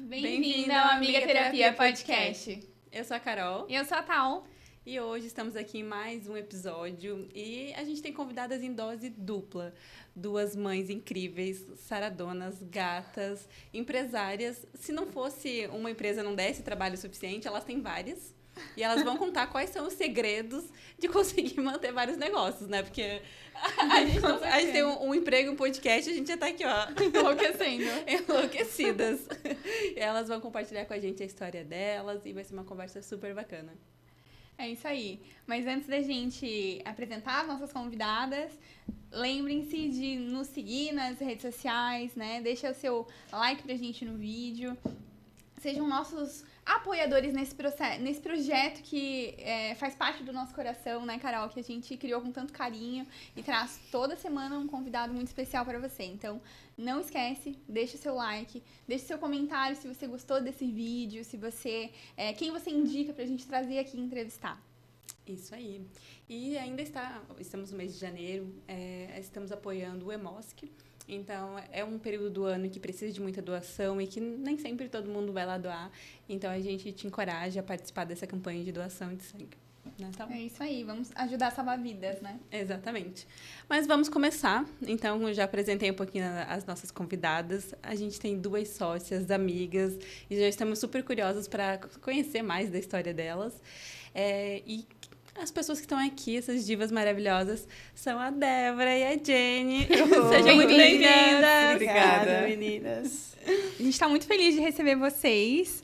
Bem-vinda ao Amiga Terapia Podcast. Eu sou a Carol. E eu sou a Tal. E hoje estamos aqui em mais um episódio e a gente tem convidadas em dose dupla. Duas mães incríveis, saradonas, gatas, empresárias. Se não fosse uma empresa, não desse trabalho suficiente, elas têm várias. E elas vão contar quais são os segredos de conseguir manter vários negócios, né? Porque a gente tem um emprego, um podcast, a gente já tá aqui, ó. Enlouquecidas. E elas vão compartilhar com a gente a história delas e vai ser uma conversa super bacana. É isso aí. Mas antes da gente apresentar as nossas convidadas, lembrem-se de nos seguir nas redes sociais, né? Deixa o seu like pra gente no vídeo. Sejam nossos apoiadores nesse projeto que faz parte do nosso coração, né, Carol? Que a gente criou com tanto carinho e traz toda semana um convidado muito especial para você. Então, não esquece, deixa o seu like, deixa o seu comentário se você gostou desse vídeo, se você quem você indica pra gente trazer aqui e entrevistar. Isso aí. E ainda estamos no mês de janeiro, estamos apoiando o EMOSC. Então, é um período do ano que precisa de muita doação e que nem sempre todo mundo vai lá doar. Então, a gente te encoraja a participar dessa campanha de doação de sangue. Né? Então, é isso aí, vamos ajudar a salvar vidas, né? Exatamente. Mas vamos começar. Então, eu já apresentei um pouquinho as nossas convidadas. A gente tem duas sócias, amigas, e já estamos super curiosas para conhecer mais da história delas. E as pessoas que estão aqui, essas divas maravilhosas, são a Débora e a Jenny. Sejam muito bem-vindas. Obrigada, meninas. A gente está muito feliz de receber vocês.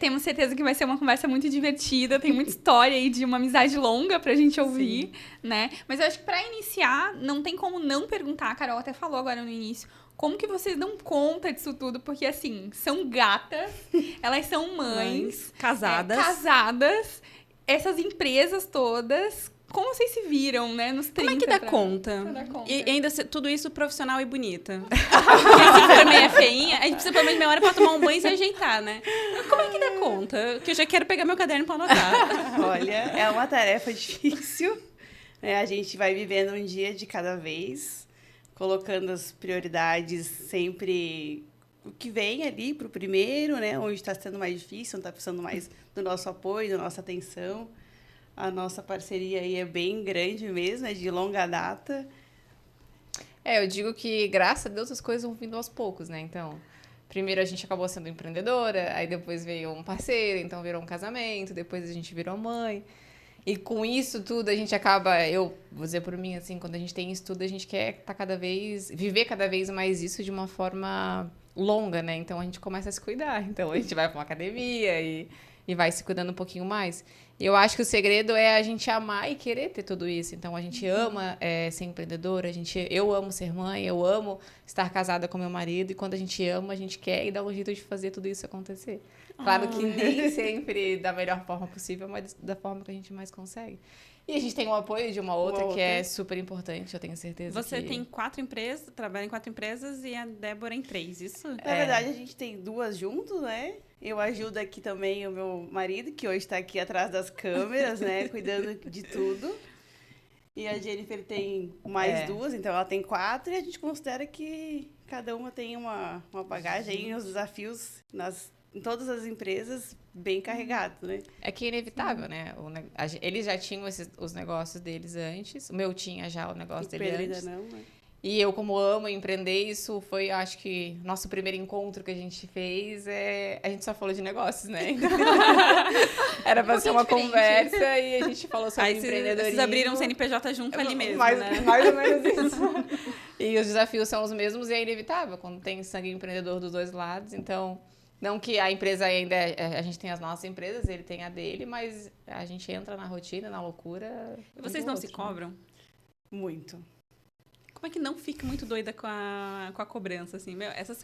Temos certeza que vai ser uma conversa muito divertida. Tem muita história aí de uma amizade longa pra gente ouvir, né? Mas eu acho que pra iniciar, não tem como não perguntar. A Carol até falou agora no início. Como que vocês dão conta disso tudo? Porque, assim, são gatas, elas são mães casadas. Essas empresas todas, como vocês se viram, né? Nos 30. Como é que dá conta? E ainda tudo isso profissional e bonita. Porque se for meio feinha, a gente precisa pelo menos meia hora pra tomar um banho e se ajeitar, né? Como é que dá conta? Que eu já quero pegar meu caderno pra anotar. Olha, é uma tarefa difícil. A gente vai vivendo um dia de cada vez, colocando as prioridades sempre o que vem ali pro primeiro, né? Onde está sendo mais difícil, onde está precisando mais do nosso apoio, da nossa atenção. A nossa parceria aí é bem grande mesmo, é de longa data. Eu digo que, graças a Deus, as coisas vão vindo aos poucos, né? Então, primeiro a gente acabou sendo empreendedora, aí depois veio um parceiro, então virou um casamento, depois a gente virou mãe. E com isso tudo, a gente acaba, eu vou dizer por mim, assim, quando a gente tem isso tudo, a gente quer viver cada vez mais isso de uma forma longa, né? Então, a gente começa a se cuidar. Então, a gente vai para uma academia e vai se cuidando um pouquinho mais. E eu acho que o segredo é a gente amar e querer ter tudo isso. Então, a gente ama ser empreendedora, eu amo ser mãe, eu amo estar casada com meu marido. E quando a gente ama, a gente quer e dá um jeito de fazer tudo isso acontecer. Claro que nem sempre da melhor forma possível, mas da forma que a gente mais consegue. E a gente tem o apoio de uma outra que é super importante, eu tenho certeza. Você tem 4 empresas, trabalha em 4 empresas e a Débora em 3, isso? Na verdade, a gente tem 2 juntos, né? Eu ajudo aqui também o meu marido, que hoje está aqui atrás das câmeras, né? Cuidando de tudo. E a Jennifer tem mais 2, então ela tem 4. E a gente considera que cada uma tem uma bagagem e os desafios em todas as empresas bem carregados, né? É que é inevitável, né? Eles já tinham os negócios deles antes. O meu tinha já o negócio dele antes. Ainda não, né? E eu, como amo empreender, isso foi, acho que, nosso primeiro encontro que a gente fez, a gente só falou de negócios, né? Então, era pra ser uma conversa e a gente falou sobre empreendedorismo. Vocês abriram o CNPJ junto ali mesmo, né? Mais ou menos isso. E os desafios são os mesmos e é inevitável, quando tem sangue empreendedor dos dois lados. Então, não que a empresa ainda... a gente tem as nossas empresas, ele tem a dele, mas a gente entra na rotina, na loucura. E vocês não se cobram? Muito. Como é que não fica muito doida com a cobrança, assim? Essas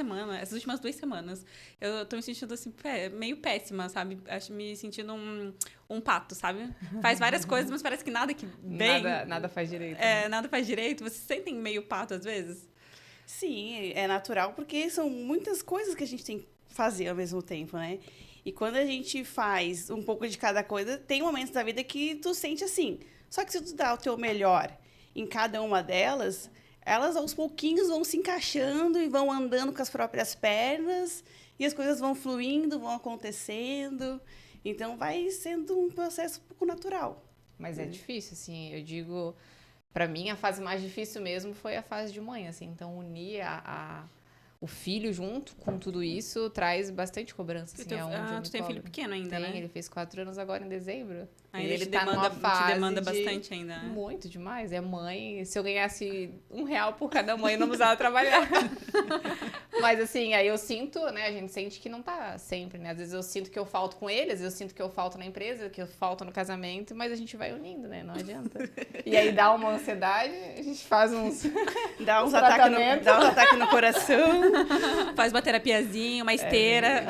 últimas 2 semanas, eu tô me sentindo, assim, meio péssima, sabe? Acho me sentindo um pato, sabe? Faz várias coisas, mas parece que nada que vem... Nada faz direito. Né? Nada faz direito. Vocês se sentem meio pato, às vezes? Sim, é natural, porque são muitas coisas que a gente tem que fazer ao mesmo tempo, né? E quando a gente faz um pouco de cada coisa, tem momentos da vida que tu sente assim. Só que se tu dá o teu melhor em cada uma delas, elas aos pouquinhos vão se encaixando e vão andando com as próprias pernas e as coisas vão fluindo, vão acontecendo. Então, vai sendo um processo um pouco natural. Mas é difícil, assim, eu digo... Pra mim, a fase mais difícil mesmo foi a fase de mãe, assim. Então, unir o filho junto com tudo isso traz bastante cobrança, assim. Tu tem filho pequeno ainda, né? Ele fez 4 anos agora em dezembro. Ainda ele tá numa fase te demanda bastante ainda, né? Muito demais. É mãe. Se eu ganhasse R$1 por cada mãe, eu não precisava trabalhar. Mas assim, aí eu sinto, né? A gente sente que não tá sempre, né? Às vezes eu sinto que eu falto com ele, às vezes eu sinto que eu falto na empresa, que eu falto no casamento, mas a gente vai unindo, né? Não adianta. E aí dá uma ansiedade, a gente faz uns... Dá uns ataques no coração. Faz uma terapiazinha, uma esteira.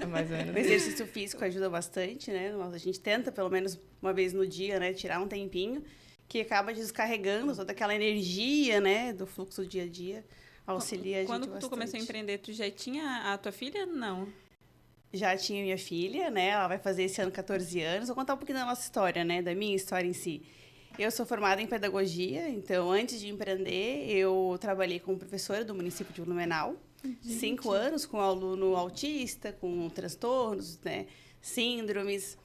É mais ou menos. O exercício físico ajuda bastante, né? A gente tenta, pelo menos uma vez no dia, né? Tirar um tempinho, que acaba descarregando toda aquela energia, né? Do fluxo do dia a dia. Auxilia a gente bastante. Quando tu começou a empreender, tu já tinha a tua filha? Não. Já tinha minha filha, né? Ela vai fazer esse ano 14 anos. Vou contar um pouquinho da nossa história, né? Da minha história em si. Eu sou formada em pedagogia, então antes de empreender, eu trabalhei como professora do município de Blumenau. 5 anos com aluno autista, com transtornos, né? Síndromes.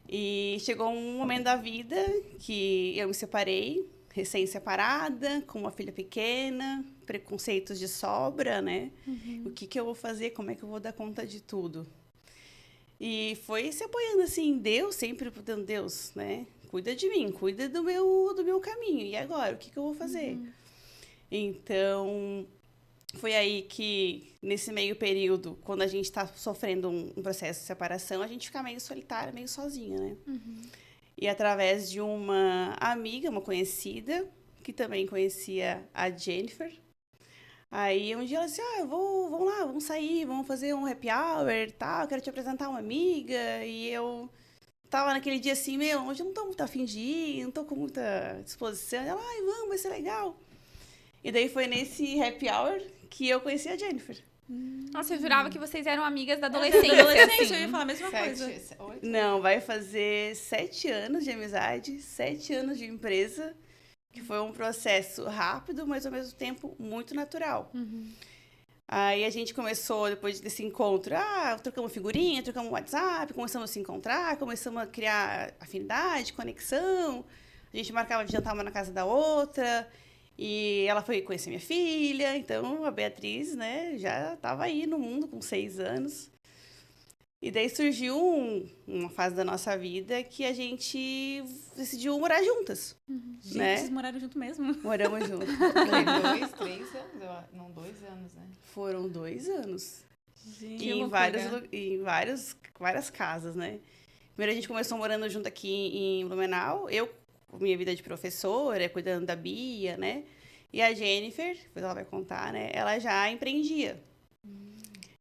E chegou um momento da vida que eu me separei, recém-separada, com uma filha pequena, preconceitos de sobra, né? O que eu vou fazer? Como é que eu vou dar conta de tudo? E foi se apoiando, assim, Deus, sempre dando Deus, né? Cuida de mim, cuida do meu caminho. E agora, o que eu vou fazer? Então, foi aí que, nesse meio período, quando a gente está sofrendo um processo de separação, a gente fica meio solitária, meio sozinha, né? E através de uma amiga, uma conhecida, que também conhecia a Jennifer, aí um dia ela disse, vamos lá, vamos sair, vamos fazer um happy hour e tal, quero te apresentar uma amiga. E eu tava naquele dia assim, hoje eu não tô muito afim de ir, não tô com muita disposição. Ela, vamos, vai ser legal. E daí foi nesse happy hour que eu conheci a Jennifer. Nossa, eu jurava que vocês eram amigas da adolescência. Eu ia falar a mesma coisa. 8? Não, vai fazer 7 anos de amizade, 7 anos de empresa, que foi um processo rápido, mas ao mesmo tempo muito natural. Aí a gente começou, depois desse encontro, trocamos figurinha, trocamos WhatsApp, começamos a se encontrar, começamos a criar afinidade, conexão. A gente marcava de jantar uma na casa da outra. E ela foi conhecer minha filha, então a Beatriz, né, já estava aí no mundo com 6 anos. E daí surgiu uma fase da nossa vida que a gente decidiu morar juntas. Gente, né? vocês moraram junto mesmo? Moramos juntas. 2, 3 anos? Não, 2 anos, né? Foram 2 anos. Gente, E em várias casas, né? Primeiro a gente começou morando junto aqui em Blumenau. Eu, com minha vida de professora, cuidando da Bia, né? E a Jennifer, depois ela vai contar, né? Ela já empreendia.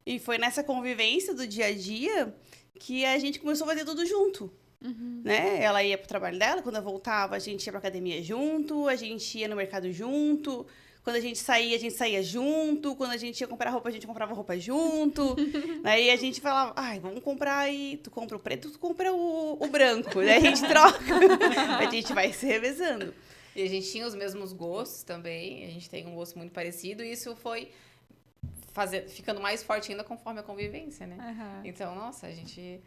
E foi nessa convivência do dia a dia que a gente começou a fazer tudo junto. Né? Ela ia pro trabalho dela, quando eu voltava, a gente ia pra academia junto, a gente ia no mercado junto. Quando a gente saía junto. Quando a gente ia comprar roupa, a gente comprava roupa junto. Aí a gente falava, vamos comprar aí. Tu compra o preto, tu compra o branco. Daí a gente troca. A gente vai se revezando. E a gente tinha os mesmos gostos também. A gente tem um gosto muito parecido. E isso foi ficando mais forte ainda conforme a convivência, né? Então, nossa, a gente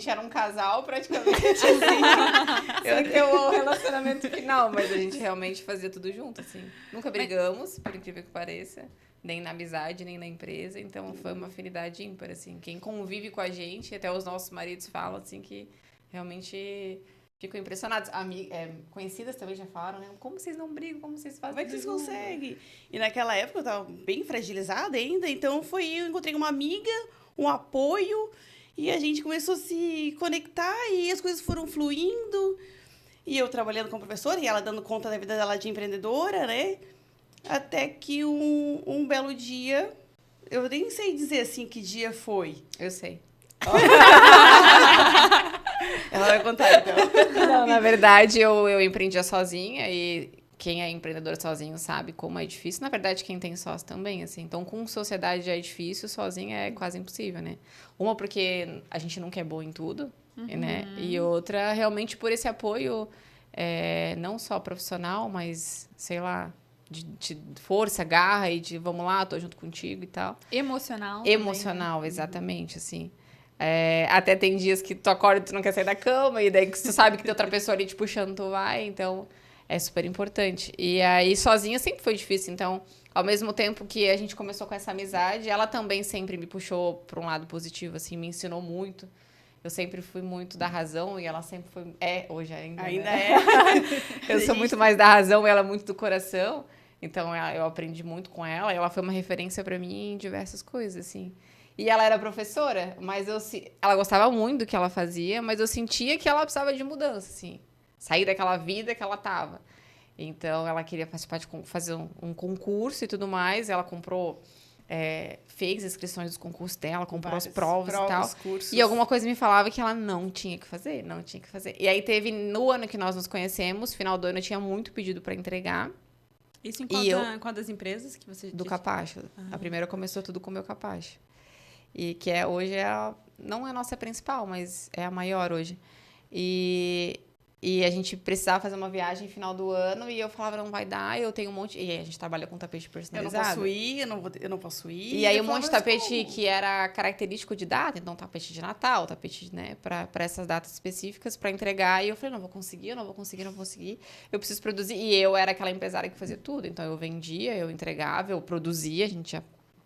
era um casal praticamente. Assim, o relacionamento final, mas a gente realmente fazia tudo junto, assim. Nunca brigamos, por incrível que pareça, nem na amizade, nem na empresa. Então, foi uma afinidade ímpar, assim. Quem convive com a gente, até os nossos maridos falam, assim, que realmente ficam impressionados. Conhecidas também já falaram, né? Como vocês não brigam? Como vocês fazem? Como é que vocês conseguem? E naquela época eu tava bem fragilizada ainda, então eu encontrei uma amiga, um apoio, e a gente começou a se conectar e as coisas foram fluindo. E eu trabalhando como professora e ela dando conta da vida dela de empreendedora, né? Até que um belo dia, eu nem sei dizer assim que dia foi. Eu sei. Ela vai contar, então. Não, na verdade, eu empreendia sozinha e quem é empreendedor sozinho sabe como é difícil. Na verdade, quem tem sócio também, assim. Então, com sociedade já é difícil, sozinha é quase impossível, né? Uma, porque a gente nunca é boa em tudo, né? E outra, realmente, por esse apoio, não só profissional, mas, sei lá, de força, garra e de vamos lá, tô junto contigo e tal. Emocional. Emocional, também, né? exatamente, assim. Até tem dias que tu acorda e tu não quer sair da cama, e daí que tu sabe que tem outra pessoa ali te puxando, tu vai, então é super importante. E aí, sozinha sempre foi difícil, então, ao mesmo tempo que a gente começou com essa amizade, ela também sempre me puxou para um lado positivo, assim, me ensinou muito. Eu sempre fui muito da razão e ela sempre foi... hoje ainda, Ainda né? é. Eu sou muito mais da razão e ela muito do coração. Então, eu aprendi muito com ela. E ela foi uma referência pra mim em diversas coisas, assim. E ela era professora, mas ela gostava muito do que ela fazia, mas eu sentia que ela precisava de mudança, assim. Sair daquela vida que ela tava. Então, ela queria participar de fazer um concurso e tudo mais. Ela comprou... fez inscrições dos concursos dela, comprou as provas e tal. Cursos. E alguma coisa me falava que ela não tinha que fazer. E aí teve, no ano que nós nos conhecemos, final do ano, eu tinha muito pedido pra entregar. Isso em qual das empresas que você Do disse? Capacho. A primeira começou tudo com o meu Capacho. E que hoje não é a nossa principal, mas é a maior hoje. E a gente precisava fazer uma viagem no final do ano e eu falava, não vai dar, eu tenho um monte... E aí a gente trabalha com tapete personalizado. Eu não posso ir, eu não posso ir. E aí um monte de tapete que era característico de data, então tapete de Natal, tapete, né, para essas datas específicas para entregar. E eu falei, não vou conseguir. Eu preciso produzir. E eu era aquela empresária que fazia tudo. Então eu vendia, eu entregava, eu produzia, a gente já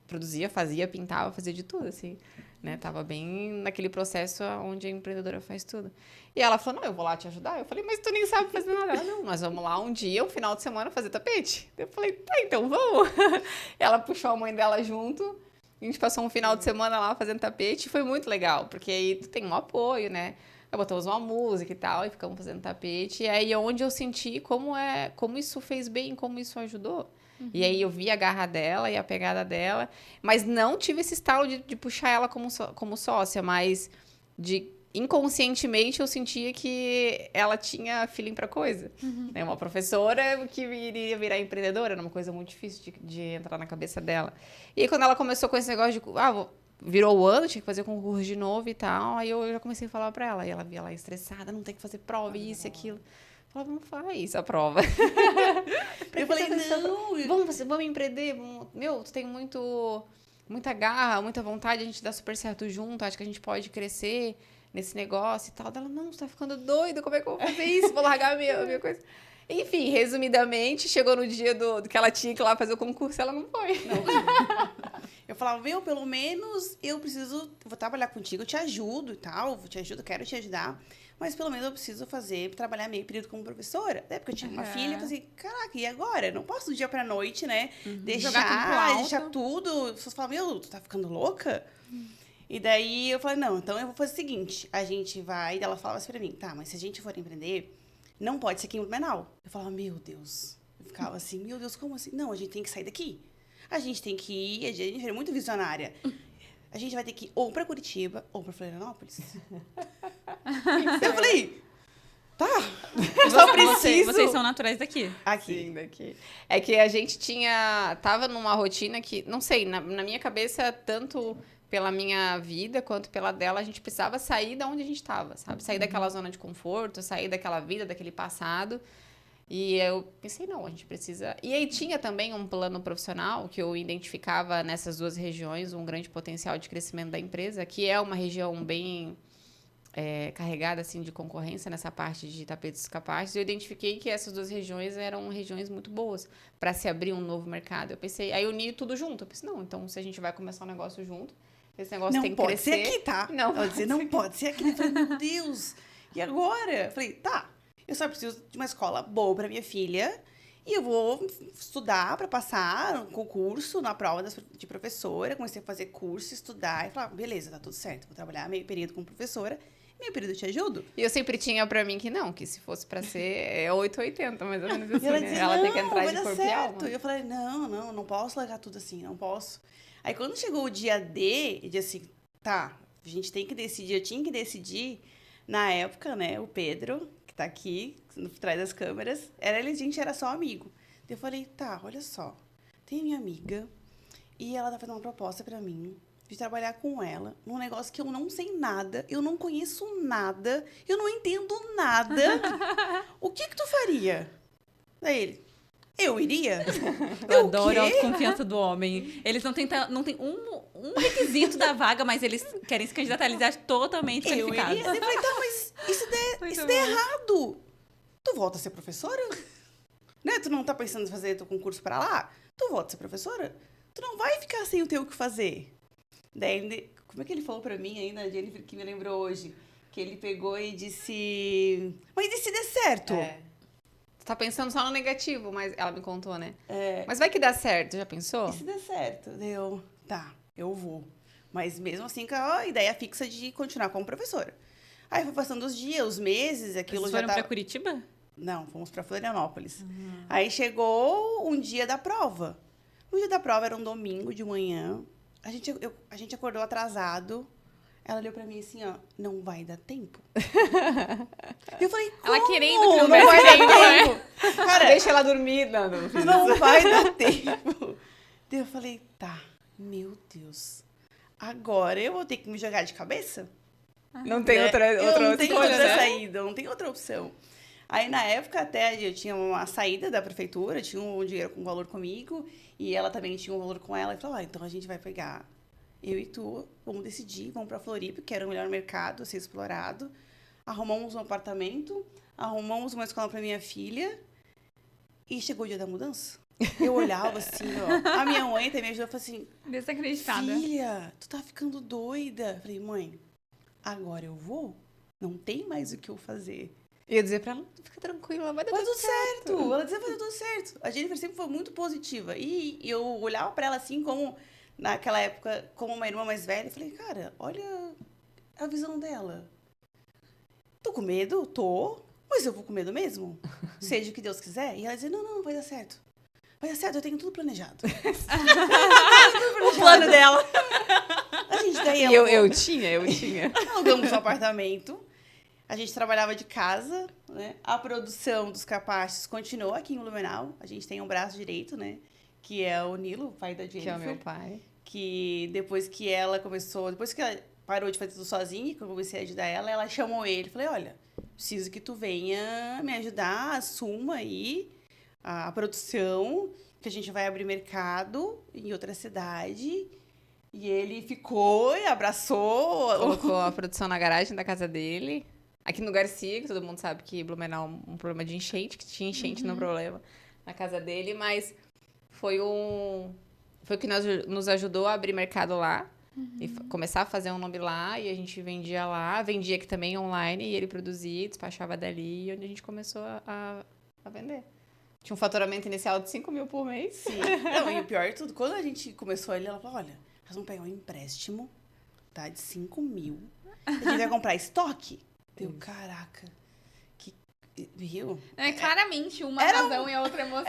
produzia, fazia, pintava, fazia de tudo, assim. Né? Tava bem naquele processo onde a empreendedora faz tudo. E ela falou, não, eu vou lá te ajudar. Eu falei, mas tu nem sabe fazer nada. Ela, não, nós vamos lá um dia, um final de semana, fazer tapete. Eu falei, tá, então vamos. Ela puxou a mãe dela junto. A gente passou um final de semana lá fazendo tapete. E foi muito legal, porque aí tu tem um apoio, né? Aí botamos uma música e tal, e ficamos fazendo tapete. E aí onde eu senti como isso fez bem, como isso ajudou. E aí eu vi a garra dela e a pegada dela, mas não tive esse estalo de puxar ela como sócia, mas inconscientemente eu sentia que ela tinha feeling pra coisa. Né? Uma professora que iria virar empreendedora, era uma coisa muito difícil de entrar na cabeça dela. E aí quando ela começou com esse negócio de, virou o ano, tinha que fazer concurso de novo e tal, aí eu já comecei a falar pra ela, e ela via lá estressada, não tem que fazer prova, isso e aquilo. Eu falava, não faz a prova. Eu falei, não. Vamos empreender. Tu tem muita garra, muita vontade, a gente dá super certo junto, acho que a gente pode crescer nesse negócio e tal. Ela, não, você tá ficando doida, como é que eu vou fazer isso? Vou largar a minha coisa. Enfim, resumidamente, chegou no dia do que ela tinha que ir lá fazer o concurso, ela não foi. Não. Eu falava, pelo menos vou trabalhar contigo, eu te ajudo e tal, quero te ajudar. Mas pelo menos eu preciso trabalhar meio período como professora. Né? Porque eu tinha uma filha, eu falei assim, caraca, e agora? Eu não posso do dia pra noite, né? Deixar tudo. As pessoas falam, tu tá ficando louca? E daí eu falei, não, então eu vou fazer o seguinte, a gente vai... Ela falava assim pra mim, tá, mas se a gente for empreender, não pode ser aqui em Blumenau. Eu falava, meu Deus. Eu ficava assim, meu Deus, como assim? Não, a gente tem que sair daqui. A gente tem que ir, a gente é muito visionária. A gente vai ter que ir ou pra Curitiba ou pra Florianópolis. Eu falei, tá, eu só preciso... Vocês são naturais daqui? Aqui. Sim, daqui. É que a gente tava numa rotina que, não sei, na minha cabeça, tanto pela minha vida quanto pela dela, a gente precisava sair da onde a gente tava, sabe? Sair daquela zona de conforto, sair daquela vida, daquele passado. E eu pensei, não, a gente precisa... E aí tinha também um plano profissional que eu identificava nessas duas regiões um grande potencial de crescimento da empresa, que é uma região bem carregada assim, de concorrência nessa parte de tapetes capazes. Eu identifiquei que essas duas regiões eram regiões muito boas para se abrir um novo mercado. Eu pensei, aí eu uni tudo junto. Eu pensei, não, então se a gente vai começar um negócio junto, esse negócio tem que crescer. Não pode ser aqui, tá? Não pode ser aqui. Eu falei, meu Deus, e agora? Eu falei, tá. Eu só preciso de uma escola boa para minha filha e eu vou estudar para passar no concurso, na prova de professora. Comecei a fazer curso, estudar e falar, beleza, tá tudo certo. Vou trabalhar meio período como professora, meio período eu te ajudo. E eu sempre tinha para mim que se fosse para ser 880, mais ou menos assim, ela né? dizia, Ela tem que não, entrar vai de dar corpo e alma. certo. E eu falei, não posso largar tudo assim, não posso. Aí quando chegou o dia D, eu disse assim, tá, a gente tem que decidir, eu tinha que decidir. Na época, né, o Pedro, que tá aqui, no trás das câmeras, a gente era só amigo. Eu falei, tá, olha só, tem minha amiga e ela tá fazendo uma proposta pra mim de trabalhar com ela num negócio que eu não sei nada, eu não conheço nada, eu não entendo nada. O que tu faria? Daí ele, Eu iria? Eu adoro quê? a autoconfiança do homem. Eles não tem um requisito da vaga, mas eles querem se candidatar, eles acham totalmente Eu qualificados. iria. Eu falei, tá, mas isso der errado, tu volta a ser professora? Né? Tu não tá pensando em fazer teu concurso pra lá? Tu volta a ser professora? Tu não vai ficar sem o teu o que fazer. Daí, como é que ele falou pra mim ainda, a Jennifer, que me lembrou hoje? Que ele pegou e disse... Mas e se der certo? Você tá pensando só no negativo, mas ela me contou, né? É. Mas vai que dá certo, já pensou? E se der certo? Deu, tá, eu vou. Mas mesmo assim com a ideia fixa de continuar como professora. Aí foi passando os dias, os meses, aquilo Vocês já foram tava... pra Curitiba? Não, fomos pra Florianópolis. Aí chegou um dia da prova. O dia da prova era um domingo de manhã. A gente acordou atrasado. Ela olhou pra mim assim, ó, não vai dar tempo. Eu falei, como? Ela querendo que não vai dar tempo, tempo. Cara, Deixa ela dormir. não vai dar tempo. Daí eu falei, tá, meu Deus. Agora eu vou ter que me jogar de cabeça? Não tem Né? outra Eu não tenho escolha, outra né? saída, não tem outra opção. Aí, na época, até eu tinha uma saída da prefeitura, tinha um dinheiro com valor comigo, e ela também tinha um valor com ela. E falou, então a gente vai pegar, eu e tu, vamos decidir, vamos pra Floripa, que era o melhor mercado a ser explorado. Arrumamos um apartamento, arrumamos uma escola pra minha filha, e chegou o dia da mudança. Eu olhava assim, ó. A minha mãe também ajudou, falou assim, Desacreditada. filha, tu tá ficando doida. Eu falei, mãe, agora eu vou? Não tem mais o que eu fazer. Ia dizer pra ela, fica tranquila, vai dar Vai tudo tudo certo. Ela dizia, vai dar tudo certo. A Jennifer sempre foi muito positiva. E eu olhava pra ela assim, como naquela época, como uma irmã mais velha. E falei, cara, olha a visão dela. Tô com medo? Tô. Mas eu vou com medo mesmo? Seja o que Deus quiser. E ela dizia, não, vai dar certo. Vai dar certo, eu tenho tudo planejado. O plano dela. A gente daí E eu tinha. alugamos um apartamento. A gente trabalhava de casa, né? A produção dos capachos continuou aqui em Blumenau. A gente tem um braço direito, né? Que é o Nilo, o pai da Jennifer. Que é o meu pai. Que depois que ela parou de fazer tudo sozinha, que eu comecei a ajudar ela, ela chamou ele. Falei, olha, preciso que tu venha me ajudar, assuma aí a produção, que a gente vai abrir mercado em outra cidade. E ele ficou e abraçou. Colocou a produção na garagem da casa dele. Aqui no Garcia, que todo mundo sabe que Blumenau é um problema de enchente, que tinha enchente no problema na casa dele, mas foi o que nos ajudou a abrir mercado lá e começar a fazer um nome lá, e a gente vendia lá, vendia aqui também online, e ele produzia, despachava dali, onde a gente começou a vender. Tinha um faturamento inicial de 5 mil por mês. Sim. Não, e o pior de tudo, quando a gente começou ali, ela falou, olha, nós vamos pegar um empréstimo, tá, de 5 mil. A gente vai comprar estoque. Deu, caraca. Viu? É claramente uma Era razão e a outra emoção.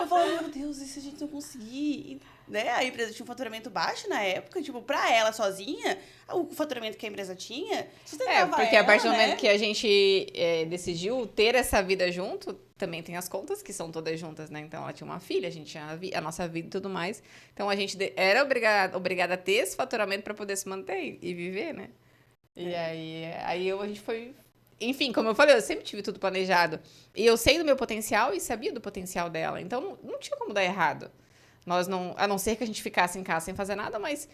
Eu falei, meu Deus, e se a gente não conseguir? E, né? A empresa tinha um faturamento baixo na época, tipo, pra ela sozinha, o faturamento que a empresa tinha, sustentava Porque a partir do ela, momento né? que a gente decidiu ter essa vida junto, também tem as contas que são todas juntas, né? Então, ela tinha uma filha, a gente tinha a nossa vida e tudo mais. Então, a gente era obrigada a ter esse faturamento para poder se manter e viver, né? E aí a gente foi... Enfim, como eu falei, eu sempre tive tudo planejado. E eu sei do meu potencial e sabia do potencial dela. Então, não tinha como dar errado. A não ser que a gente ficasse em casa sem fazer nada, mas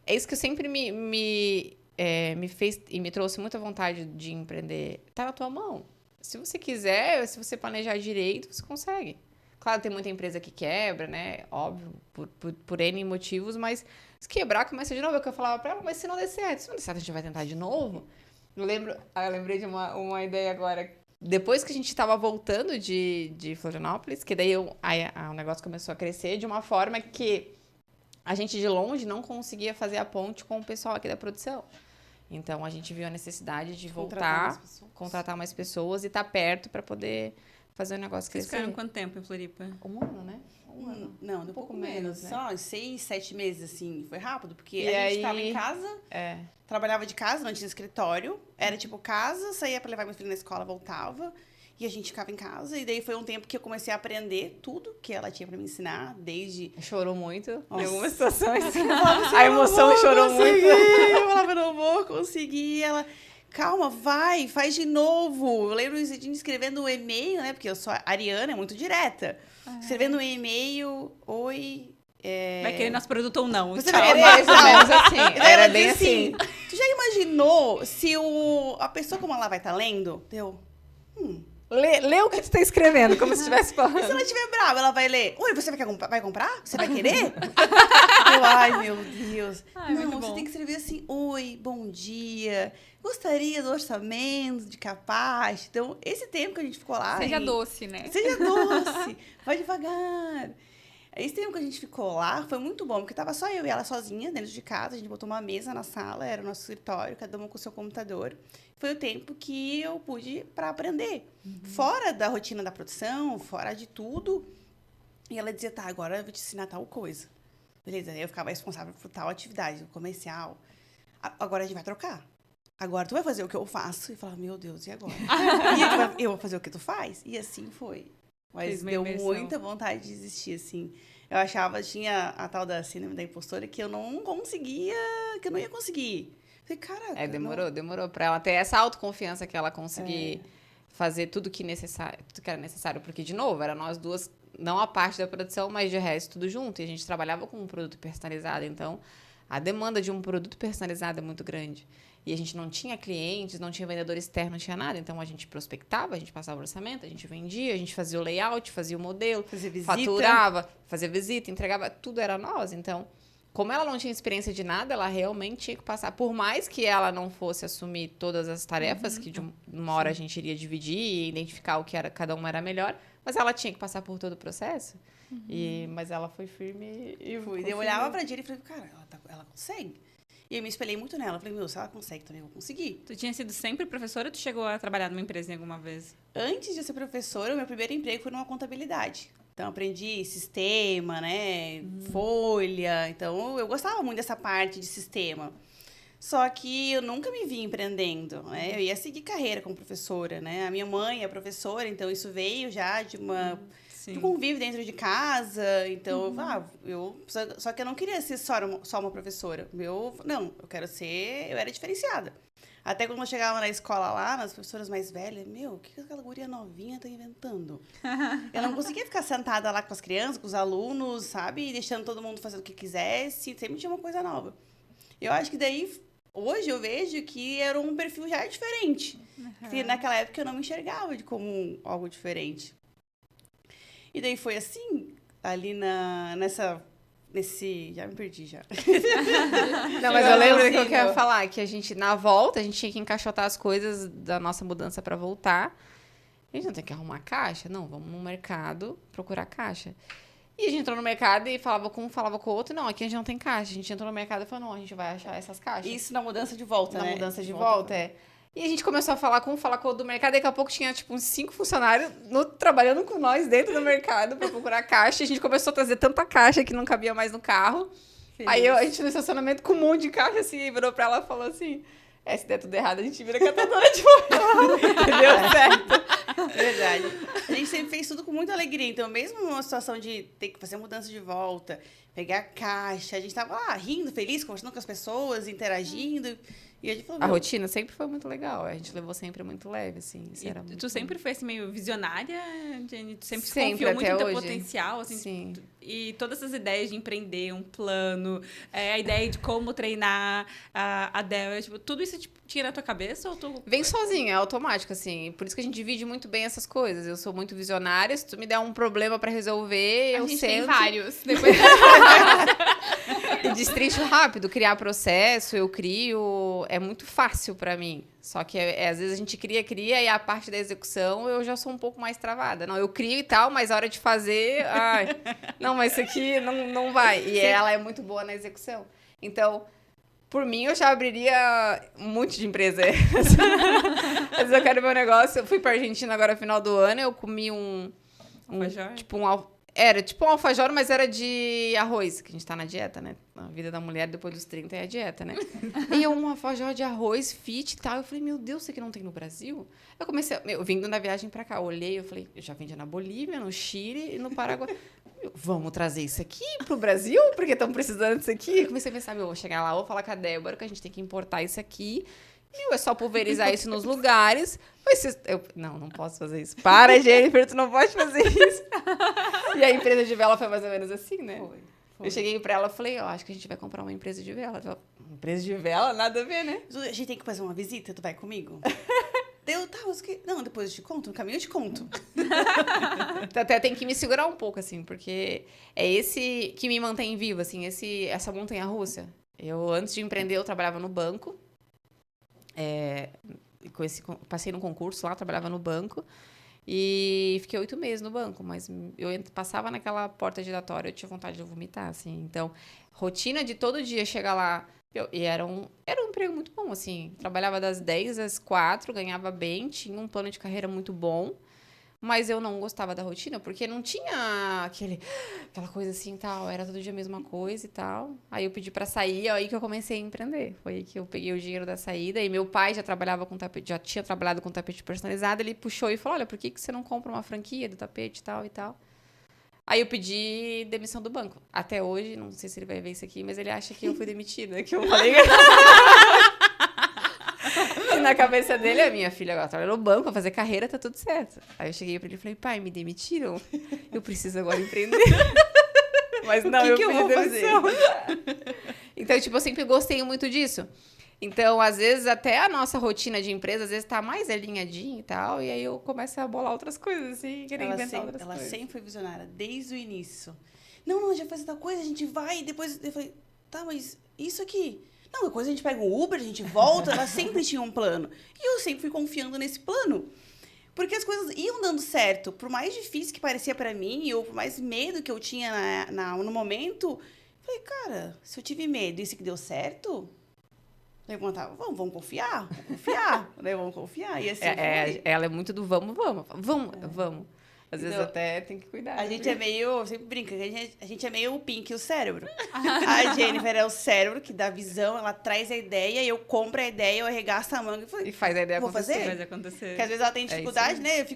é isso que sempre me fez e me trouxe muita vontade de empreender. Tá na tua mão. Se você quiser, se você planejar direito, você consegue. Claro, tem muita empresa que quebra, né? Óbvio, por N motivos, mas se quebrar, começa de novo. É o que eu falava pra ela, mas se não der certo, a gente vai tentar de novo. Eu lembrei de uma ideia agora. Depois que a gente estava voltando de Florianópolis, que daí o negócio começou a crescer de uma forma que a gente de longe não conseguia fazer a ponte com o pessoal aqui da produção. Então, a gente viu a necessidade de voltar, contratar mais pessoas e estar perto para poder fazer o negócio Vocês crescer. ficaram quanto tempo em Floripa? Um ano, né? Um ano. Não, um pouco menos, né? Só 6, 7 meses, assim. Foi rápido, porque E a aí- gente tava em casa, trabalhava de casa, não tinha escritório. Era tipo casa, saía pra levar meu filho na escola, voltava. E a gente ficava em casa. E daí foi um tempo que eu comecei a aprender tudo que ela tinha pra me ensinar, desde... Chorou muito Nossa. em algumas situações. Eu falava assim, A "Eu não emoção vou chorou conseguir." muito. Eu falava, não vou conseguir. Ela, calma, faz de novo. Eu lembro de escrevendo um e-mail, né? Porque eu sou a Ariana, é muito direta. Escrevendo um e-mail, oi... Vai querer nosso produto ou não? Você Tchau. vai querer, Mais ou menos assim. Daí ela Era bem disse assim. Tu já imaginou se a pessoa como ela vai estar lendo? Lê o que tu tá escrevendo, como se estivesse Se falando. ela estiver brava, ela vai ler. Oi, você vai comprar? Você vai querer? Ai, meu Deus. Ai, muito Não, você bom. tem que escrever assim, oi, bom dia. Gostaria do orçamento de capaz. Então, esse tempo que a gente ficou lá... Seja e- doce, né? Seja doce. Vai devagar. Esse tempo que a gente ficou lá foi muito bom, porque tava só eu e ela sozinha dentro de casa. A gente botou uma mesa na sala, era o nosso escritório, cada uma com o seu computador. Foi o tempo que eu pude para aprender. Fora da rotina da produção, fora de tudo. E ela dizia, tá, agora eu vou te ensinar tal coisa. Beleza, aí eu ficava responsável por tal atividade, comercial. Agora a gente vai trocar. Agora tu vai fazer o que eu faço. E eu falava, meu Deus, e agora? Eu vou fazer o que tu faz? E assim foi. Mas Fez uma deu imersão. muita vontade de desistir, assim. Eu achava, tinha a tal da síndrome da impostora, que eu não conseguia, que eu não ia conseguir. Falei, caraca. Demorou pra ela ter essa autoconfiança que ela conseguir fazer tudo que era necessário. Porque, de novo, era nós duas, não a parte da produção, mas de resto, tudo junto. E a gente trabalhava com um produto personalizado. Então, a demanda de um produto personalizado é muito grande. E a gente não tinha clientes, não tinha vendedor externo, não tinha nada. Então, a gente prospectava, a gente passava o orçamento, a gente vendia, a gente fazia o layout, fazia o modelo, Fazer visita. faturava, fazia visita, entregava, tudo era nós. Então, como ela não tinha experiência de nada, ela realmente tinha que passar. Por mais que ela não fosse assumir todas as tarefas, que de uma hora a gente iria dividir e identificar o que era, cada uma era melhor, mas ela tinha que passar por todo o processo. Mas ela foi firme e Fui. conseguiu. Eu olhava pra Jenny e falei, cara, ela consegue. E eu me espelhei muito nela. Falei, meu, se ela consegue, também eu vou conseguir. Tu tinha sido sempre professora ou tu chegou a trabalhar numa empresa em alguma vez? Antes de ser professora, o meu primeiro emprego foi numa contabilidade. Então, aprendi sistema, né? Folha. Então, eu gostava muito dessa parte de sistema. Só que eu nunca me vi empreendendo, né? Eu ia seguir carreira como professora, né? A minha mãe é professora, então isso veio já de Sim. do convívio dentro de casa. Então, só que eu não queria ser só uma professora. Eu era diferenciada. Até quando eu chegava na escola lá, nas professoras mais velhas, o que aquela guria novinha tá inventando? Eu não conseguia ficar sentada lá com as crianças, com os alunos, sabe? E deixando todo mundo fazer o que quisesse. Sempre tinha uma coisa nova. Eu acho que daí, hoje eu vejo que era um perfil já diferente. Porque naquela época eu não me enxergava como algo diferente. E daí foi assim, ali nesse... Já me perdi, já. Não, mas eu lembro que eu quero falar que a gente, na volta, a gente tinha que encaixotar as coisas da nossa mudança pra voltar. A gente não tem que arrumar caixa? Não, vamos no mercado procurar caixa. E a gente entrou no mercado e falava com um, falava com o outro. Não, aqui a gente não tem caixa. A gente entrou no mercado e falou, não, a gente vai achar essas caixas. Isso na mudança de volta, Na né? mudança de volta, é. E a gente começou a falar com o outro do mercado. Daqui a pouco tinha, tipo, uns 5 funcionários trabalhando com nós dentro do mercado pra procurar caixa. E a gente começou a trazer tanta caixa que não cabia mais no carro. Feliz. Aí a gente no estacionamento com um monte de caixa, assim, virou pra ela e falou assim... Se der tudo errado, a gente vira catadora de jornal. Deu certo. Verdade. A gente sempre fez tudo com muita alegria. Então, mesmo numa situação de ter que fazer mudança de volta, pegar a caixa, a gente tava lá rindo, feliz, conversando com as pessoas, interagindo. E a gente falou, A rotina sempre foi muito legal. A gente levou sempre muito leve, assim. Isso E era muito tu sempre foi assim, meio visionária, Jenny? Tu sempre, Sempre, confiou muito até no teu hoje. potencial, assim? Sim. E todas essas ideias de empreender, um plano, a ideia de como treinar a Del, tipo, tudo isso tinha na tua cabeça ou tu... Vem sozinho, é automático, assim. Por isso que a gente divide muito bem essas coisas. Eu sou muito visionária. Se tu me der um problema pra resolver, eu A gente tem sento vários. Depois e destrincho rápido. Criar processo, eu crio. É muito fácil pra mim. Só que às vezes a gente cria e a parte da execução eu já sou um pouco mais travada. Não, eu crio e tal, mas a hora de fazer... Ai, não, mas isso aqui não vai. E ela é muito boa na execução. Então... Por mim, eu já abriria um monte de empresa. Às vezes eu quero meu negócio. Eu fui pra Argentina agora, final do ano. Eu comi Alfajor? Era tipo um alfajor, mas era de arroz. Que a gente tá na dieta, né? A vida da mulher depois dos 30 é a dieta, né? E um alfajor de arroz, fit e tal. Eu falei, meu Deus, isso aqui não tem no Brasil? Eu comecei... Eu vindo na viagem pra cá, eu olhei, eu falei, eu já vendia na Bolívia, no Chile e no Paraguai. Vamos trazer isso aqui pro Brasil? Porque estão precisando disso aqui. Eu comecei a pensar, eu vou chegar lá, vou falar com a Débora que a gente tem que importar isso aqui É só pulverizar isso nos lugares. Não posso fazer isso. Para, Jennifer, tu não pode fazer isso. E a empresa de vela foi mais ou menos assim, né? Foi. Eu cheguei pra ela e falei, acho que a gente vai comprar uma empresa de vela. Ela falou, empresa de vela? Nada a ver, né? A gente tem que fazer uma visita, tu vai comigo? Não, depois eu te conto, no caminho eu te conto. Então, até tem que me segurar um pouco, assim, porque é esse que me mantém vivo, assim, essa montanha-russa. Antes de empreender, eu trabalhava no banco. Passei no concurso lá, trabalhava no banco. E fiquei 8 meses no banco, mas eu passava naquela porta giratória, eu tinha vontade de vomitar, assim. Então, rotina de todo dia chegar lá. E era um emprego muito bom, assim. Trabalhava das 10 às 4, ganhava bem, tinha um plano de carreira muito bom. Mas eu não gostava da rotina, porque não tinha aquela coisa assim e tal. Era todo dia a mesma coisa e tal. Aí eu pedi pra sair, aí que eu comecei a empreender. Foi aí que eu peguei o dinheiro da saída. E meu pai já tinha trabalhado com tapete personalizado. Ele puxou e falou, olha, por que você não compra uma franquia do tapete e tal e tal? Aí eu pedi demissão do banco. Até hoje, não sei se ele vai ver isso aqui, mas ele acha que eu fui demitida. Que eu falei... E na cabeça dele, a minha filha agora trabalha no banco, vai fazer carreira, tá tudo certo. Aí eu cheguei pra ele e falei, pai, me demitiram? Eu preciso agora empreender. Mas não, eu pedi demissão. Então, tipo, eu sempre gostei muito disso. Então, às vezes, até a nossa rotina de empresa, às vezes, tá mais alinhadinha e tal, e aí eu começo a bolar outras coisas, assim, querer inventar outras coisas. Ela sempre foi visionária, desde o início. Não, já faz tal coisa, a gente vai, e depois eu falei, tá, mas isso aqui... Não, depois a gente pega um Uber, a gente volta, ela sempre tinha um plano. E eu sempre fui confiando nesse plano. Porque as coisas iam dando certo. Por mais difícil que parecia pra mim, ou por mais medo que eu tinha no momento, falei, cara, se eu tive medo e isso que deu certo, levantava, vamos confiar. Daí vamos confiar. E assim ela é muito do vamos. Às vezes até tem que cuidar. A gente é meio, sempre brinca, a gente é meio o Pink, o cérebro. A Jennifer é o cérebro que dá visão, ela traz a ideia, eu compro a ideia, eu arregaço a manga e faz a ideia acontecer. Faz acontecer. Porque às vezes ela tem dificuldade, né?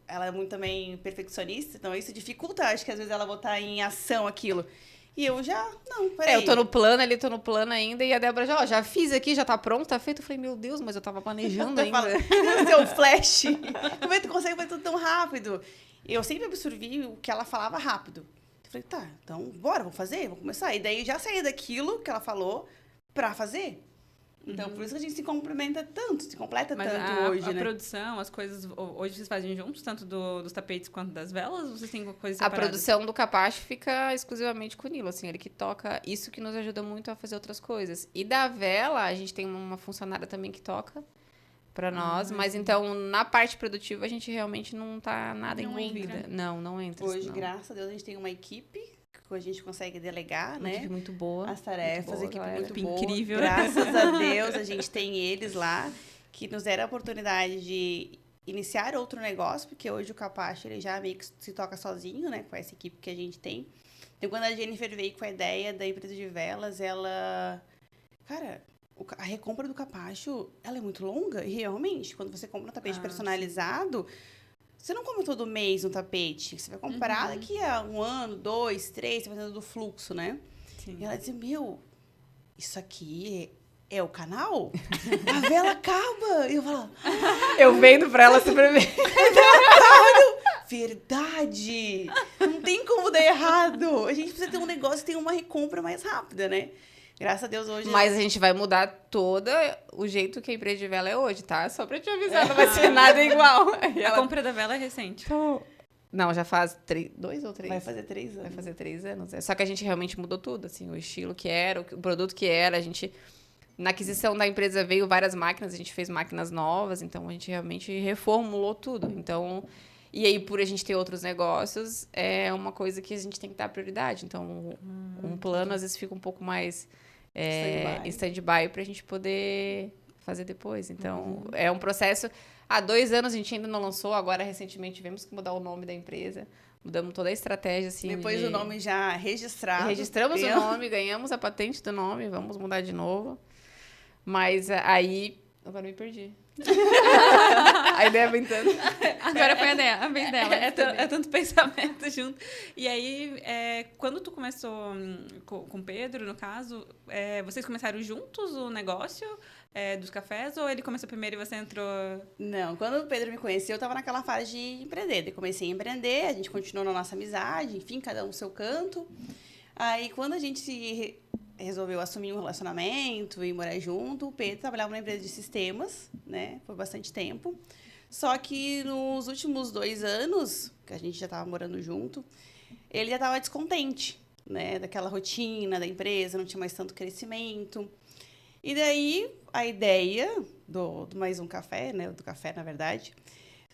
Ela é muito também perfeccionista, então isso dificulta, acho que às vezes ela botar em ação aquilo. E eu peraí. Eu tô no plano ainda, e a Débora já fiz aqui, já tá pronto, tá feito. Eu falei, meu Deus, mas eu tava planejando ainda. Seu flash, como é que tu consegue fazer tudo tão rápido? Eu sempre absorvi o que ela falava rápido. Eu falei, tá, então bora, vamos fazer, vamos começar. E daí já saí daquilo que ela falou pra fazer. Então, por isso que a gente se completa tanto hoje, né? A produção, as coisas, hoje vocês fazem juntos, tanto dos tapetes quanto das velas? Ou vocês têm coisas separadas? A produção do Capacho fica exclusivamente com o Nilo, assim, ele que toca, isso que nos ajuda muito a fazer outras coisas. E da vela, a gente tem uma funcionária também que toca pra nós, mas então, na parte produtiva, a gente realmente não tá nada envolvida. Entra. Não entra. Hoje, graças a Deus, a gente tem uma equipe que a gente consegue delegar, uma equipe muito boa. As tarefas, muito boa, muito boa. Incrível. Graças a Deus, a gente tem eles lá, que nos deram a oportunidade de iniciar outro negócio, porque hoje o Capacho, ele já meio que se toca sozinho, né, com essa equipe que a gente tem. Então, quando a Jennifer veio com a ideia da empresa de velas, ela... Cara, a recompra do Capacho, ela é muito longa, e realmente, quando você compra um tapete personalizado... Você não compra todo mês um tapete. Você vai comprar daqui a 1 ano, 2, 3, dependendo do fluxo, né? Sim. E ela dizia, isso aqui é o canal? A vela acaba. E eu falo... Eu vendo pra ela sobreviver. Verdade! Não tem como dar errado. A gente precisa ter um negócio que tenha uma recompra mais rápida, né? Graças a Deus hoje... Mas a gente vai mudar todo o jeito que a empresa de vela é hoje, tá? Só pra te avisar, não vai ser nada igual. A compra da vela é recente. Não, já faz 2 ou 3. Vai fazer 3 anos. Vai fazer 3 anos. Só que a gente realmente mudou tudo, assim, o estilo que era, o produto que era. A gente, na aquisição da empresa veio várias máquinas, a gente fez máquinas novas, então a gente realmente reformulou tudo. Então... E aí, por a gente ter outros negócios, é uma coisa que a gente tem que dar prioridade. Então, um plano, às vezes, fica um pouco mais em stand-by para a gente poder fazer depois. Então, é um processo... Há 2 anos a gente ainda não lançou, agora, recentemente, tivemos que mudar o nome da empresa. Mudamos toda a estratégia, assim, depois do nome já registrado. Registramos o nome, ganhamos a patente do nome, vamos mudar de novo. Mas aí... Agora me perdi. A ideia vem tanto. Agora foi a vez dela. É tanto pensamento junto. E aí, quando tu começou com o Pedro, no caso, vocês começaram juntos o negócio dos cafés? Ou ele começou primeiro e você entrou... Não, quando o Pedro me conheceu, eu tava naquela fase de empreender. Eu comecei a empreender, a gente continuou na nossa amizade, enfim, cada um no seu canto. Aí, quando a gente resolveu assumir um relacionamento e morar junto, o Pedro trabalhava numa empresa de sistemas, né, por bastante tempo. Só que nos últimos 2 anos, que a gente já estava morando junto, ele já estava descontente, né, daquela rotina da empresa, não tinha mais tanto crescimento. E daí, a ideia do Mais Um Café, né, do café, na verdade,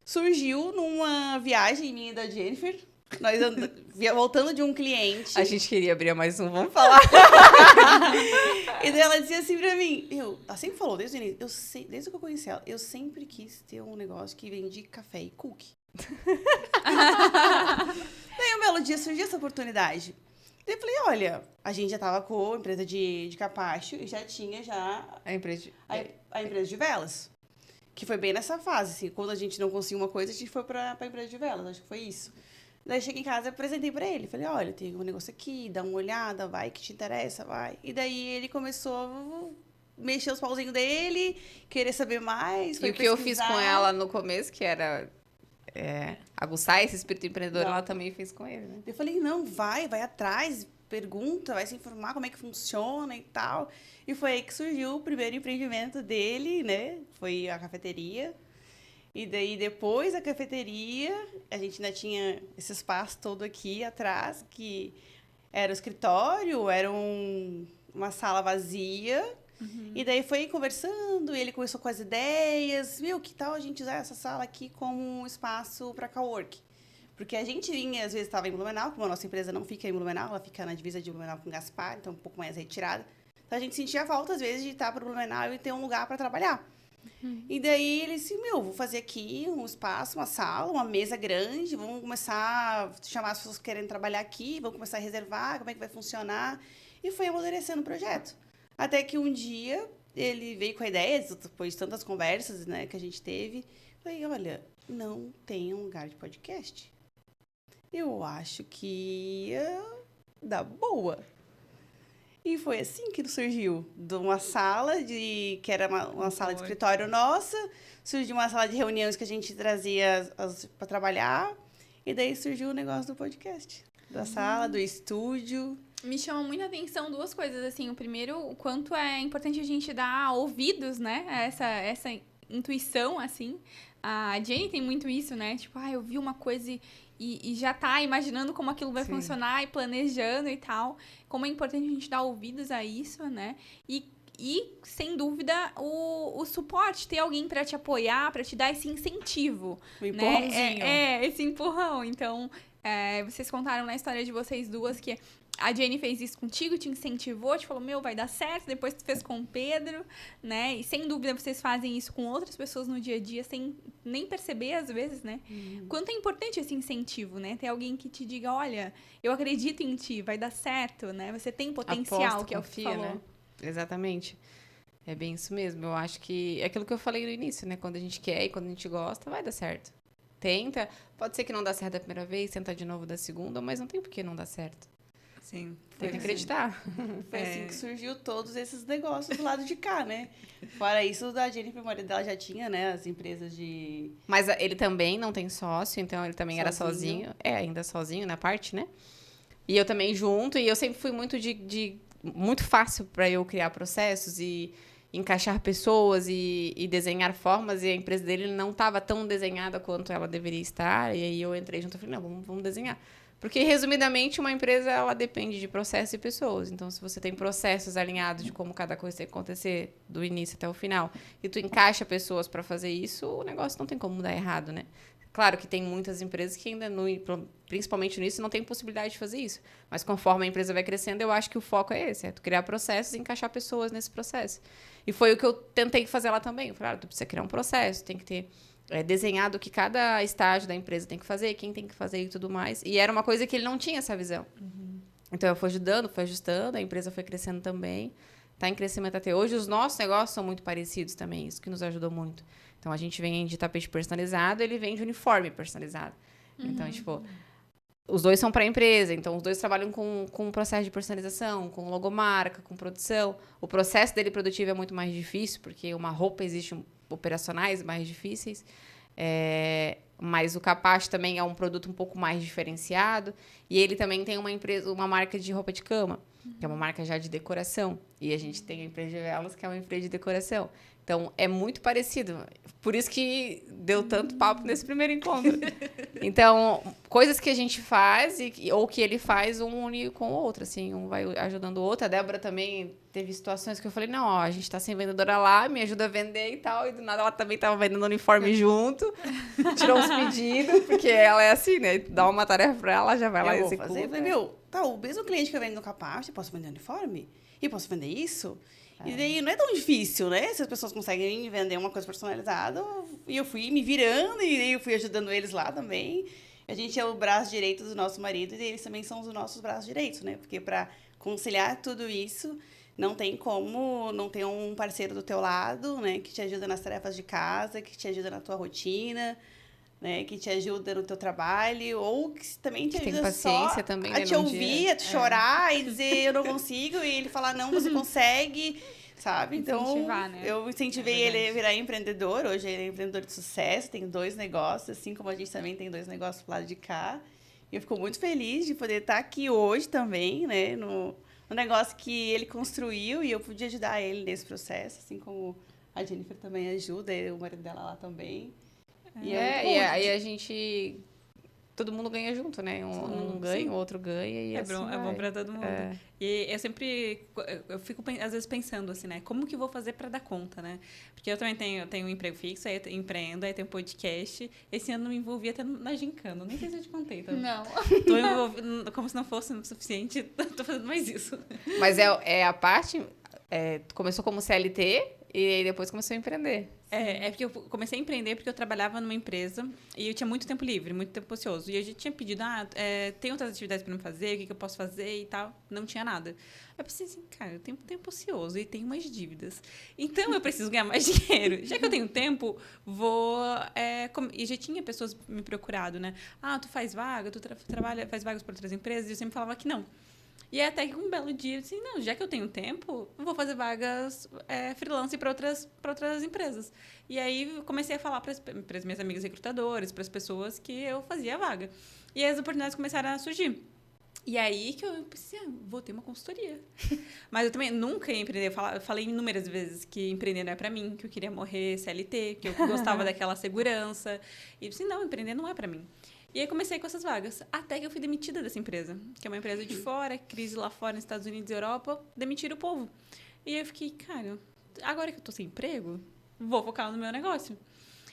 surgiu numa viagem minha e da Jennifer. Nós voltando de um cliente. A gente queria abrir mais um, vamos falar. E daí ela dizia assim pra mim, ela sempre falou desde o início, desde que eu conheci ela, eu sempre quis ter um negócio que vende café e cookie. Daí um belo dia surgiu essa oportunidade. Daí eu falei, olha, a gente já tava com a empresa de capacho e já tinha a empresa a empresa de velas. Que foi bem nessa fase, assim, quando a gente não conseguiu uma coisa, a gente foi pra empresa de velas, acho que foi isso. Daí cheguei em casa e apresentei pra ele. Falei, olha, tem um negócio aqui, dá uma olhada, vai, que te interessa, vai. E daí ele começou a mexer os pauzinhos dele, querer saber mais, foi E o que eu fiz com ela no começo, que era aguçar esse espírito empreendedor, ela também fez com ele, né? Eu falei, não, vai atrás, pergunta, vai se informar como é que funciona e tal. E foi aí que surgiu o primeiro empreendimento dele, né? Foi a cafeteria. E daí, depois da cafeteria, a gente ainda tinha esse espaço todo aqui atrás, que era o escritório, era uma sala vazia. Uhum. E daí foi conversando, e ele começou com as ideias. Que tal a gente usar essa sala aqui como um espaço para cowork? Porque a gente vinha, às vezes estava em Blumenau, como a nossa empresa não fica em Blumenau, ela fica na divisa de Blumenau com Gaspar, então um pouco mais retirada. Então a gente sentia falta, às vezes, de estar para Blumenau e ter um lugar para trabalhar. Uhum. E daí ele disse, vou fazer aqui um espaço, uma sala, uma mesa grande, vamos começar a chamar as pessoas que querem trabalhar aqui, vamos começar a reservar, como é que vai funcionar. E foi amadurecendo o projeto. Até que um dia ele veio com a ideia, depois de tantas conversas, né, que a gente teve, falei, olha, não tem um lugar de podcast. Eu acho que ia dar boa. E foi assim que surgiu, de uma sala, que era uma sala de escritório nossa, surgiu uma sala de reuniões que a gente trazia para trabalhar, e daí surgiu o negócio do podcast, da sala, do estúdio. Me chama muita atenção 2 coisas, assim, o primeiro, o quanto é importante a gente dar ouvidos, né, a essa intuição, assim. A Jenny tem muito isso, né, tipo, eu vi uma coisa e já tá imaginando como aquilo vai funcionar e planejando e tal. Como é importante a gente dar ouvidos a isso, né? E sem dúvida, o suporte, ter alguém para te apoiar, para te dar esse incentivo. Um empurrãozinho. Né? Esse empurrão. Então, vocês contaram na história de vocês duas que a Jenny fez isso contigo, te incentivou, te falou, vai dar certo, depois tu fez com o Pedro, né? E sem dúvida vocês fazem isso com outras pessoas no dia a dia, sem nem perceber às vezes, né? Quanto é importante esse incentivo, né? Ter alguém que te diga, olha, eu acredito em ti, vai dar certo, né? Você tem potencial, aposta, que é o que tu falou. Né? Exatamente. É bem isso mesmo. Eu acho que é aquilo que eu falei no início, né? Quando a gente quer e quando a gente gosta, vai dar certo. Tenta. Pode ser que não dá certo da primeira vez, tenta de novo da segunda, mas não tem por que não dar certo. Sim. Tem que acreditar. Foi assim que surgiu todos esses negócios do lado de cá, né? Fora isso, da Jennifer, o marido dela já tinha, né? As empresas de... Mas ele também não tem sócio, então ele também era sozinho. Ainda sozinho na parte, né? E eu também junto. E eu sempre fui muito muito fácil para eu criar processos e encaixar pessoas e desenhar formas. E a empresa dele não estava tão desenhada quanto ela deveria estar. E aí eu entrei junto e falei, não, vamos desenhar. Porque, resumidamente, uma empresa, ela depende de processos e pessoas. Então, se você tem processos alinhados de como cada coisa tem que acontecer do início até o final, e tu encaixa pessoas para fazer isso, o negócio não tem como dar errado, né? Claro que tem muitas empresas que ainda, principalmente nisso, não tem possibilidade de fazer isso. Mas conforme a empresa vai crescendo, eu acho que o foco é esse, tu criar processos e encaixar pessoas nesse processo. E foi o que eu tentei fazer lá também. Eu falei, tu precisa criar um processo, tem que ter desenhado o que cada estágio da empresa tem que fazer, quem tem que fazer e tudo mais. E era uma coisa que ele não tinha essa visão. Uhum. Então, eu fui ajudando, fui ajustando, a empresa foi crescendo também. tá em crescimento até hoje. Os nossos negócios são muito parecidos também, isso que nos ajudou muito. Então, a gente vende tapete personalizado, ele vende uniforme personalizado. Então, tipo, os dois são para a empresa, então os dois trabalham com o processo de personalização, com logomarca, com produção. O processo dele produtivo é muito mais difícil, porque uma roupa existe operacionais mais difíceis. Mas o Capacho também é um produto um pouco mais diferenciado. E ele também tem uma marca de roupa de cama, que é uma marca já de decoração. E a gente tem a empresa de velas, que é uma empresa de decoração. Então, é muito parecido. Por isso que deu tanto papo nesse primeiro encontro. Então, coisas que a gente faz ou que ele faz, um une com o outro, assim, um vai ajudando o outro. A Débora também teve situações que eu falei, não, ó, a gente tá sem vendedora lá, me ajuda a vender e tal. E do nada ela também tava vendendo uniforme junto, tirou uns pedidos, porque ela é assim, né? Dá uma tarefa pra ela, já vai lá e executa. Eu falei, meu, tá, o mesmo cliente que eu vendo no Capacho, eu posso vender uniforme? E posso vender isso? E daí não é tão difícil, né? Se as pessoas conseguem vender uma coisa personalizada. E eu fui me virando, e daí eu fui ajudando eles lá também. A gente é o braço direito do nosso marido, e eles também são os nossos braços direitos, né? Porque para conciliar tudo isso, não tem como não ter um parceiro do teu lado, né? Que te ajuda nas tarefas de casa, que te ajuda na tua rotina, né? Que te ajuda no teu trabalho, ou que também te ajuda tem paciência só também, a te ouvir, a te chorar e dizer eu não consigo, e ele falar não, você consegue, sabe? Então, Incentivar, né? eu incentivei ele a virar empreendedor. Hoje ele é empreendedor de sucesso, tem 2 negócios, assim como a gente também tem 2 negócios pro lado de cá. E eu fico muito feliz de poder estar aqui hoje também, né? No negócio que ele construiu, e eu pude ajudar ele nesse processo, assim como a Jennifer também ajuda, o marido dela lá também. E aí a gente... Todo mundo ganha junto, né? Um ganha, o outro ganha e assim É bom pra todo mundo. E eu sempre... Eu fico, às vezes, pensando assim, né? Como que eu vou fazer pra dar conta, né? Porque eu também tenho um emprego fixo, aí eu empreendo, aí tenho um podcast. Esse ano eu me envolvi até na Gincana. Nem sei se eu te contei. Não. Tô envolvida, como se não fosse o suficiente, tô fazendo mais isso. Mas é a parte... começou como CLT e aí depois começou a empreender. É porque eu comecei a empreender porque eu trabalhava numa empresa e eu tinha muito tempo livre, muito tempo ocioso. E eu já tinha pedido, tem outras atividades para me fazer, o que eu posso fazer e tal. Não tinha nada. Eu pensei assim, cara, eu tenho tempo ocioso e tenho umas dívidas. Então, eu preciso ganhar mais dinheiro. Já que eu tenho tempo, E já tinha pessoas me procurado, né? Tu faz vaga, faz vagas para outras empresas. E eu sempre falava que não. E até que um belo dia eu disse, não, já que eu tenho tempo, eu vou fazer vagas freelance para outras empresas. E aí eu comecei a falar para as minhas amigas recrutadoras, para as pessoas que eu fazia a vaga. E aí as oportunidades começaram a surgir. E aí que eu pensei, vou ter uma consultoria. Mas eu também nunca ia empreender. Eu falei inúmeras vezes que empreender não é para mim, que eu queria morrer CLT, que eu gostava daquela segurança. E eu disse, não, empreender não é para mim. E aí comecei com essas vagas, até que eu fui demitida dessa empresa, que é uma empresa de fora, crise lá fora nos Estados Unidos e Europa, demitiram o povo. E aí eu fiquei, cara, agora que eu tô sem emprego, vou focar no meu negócio.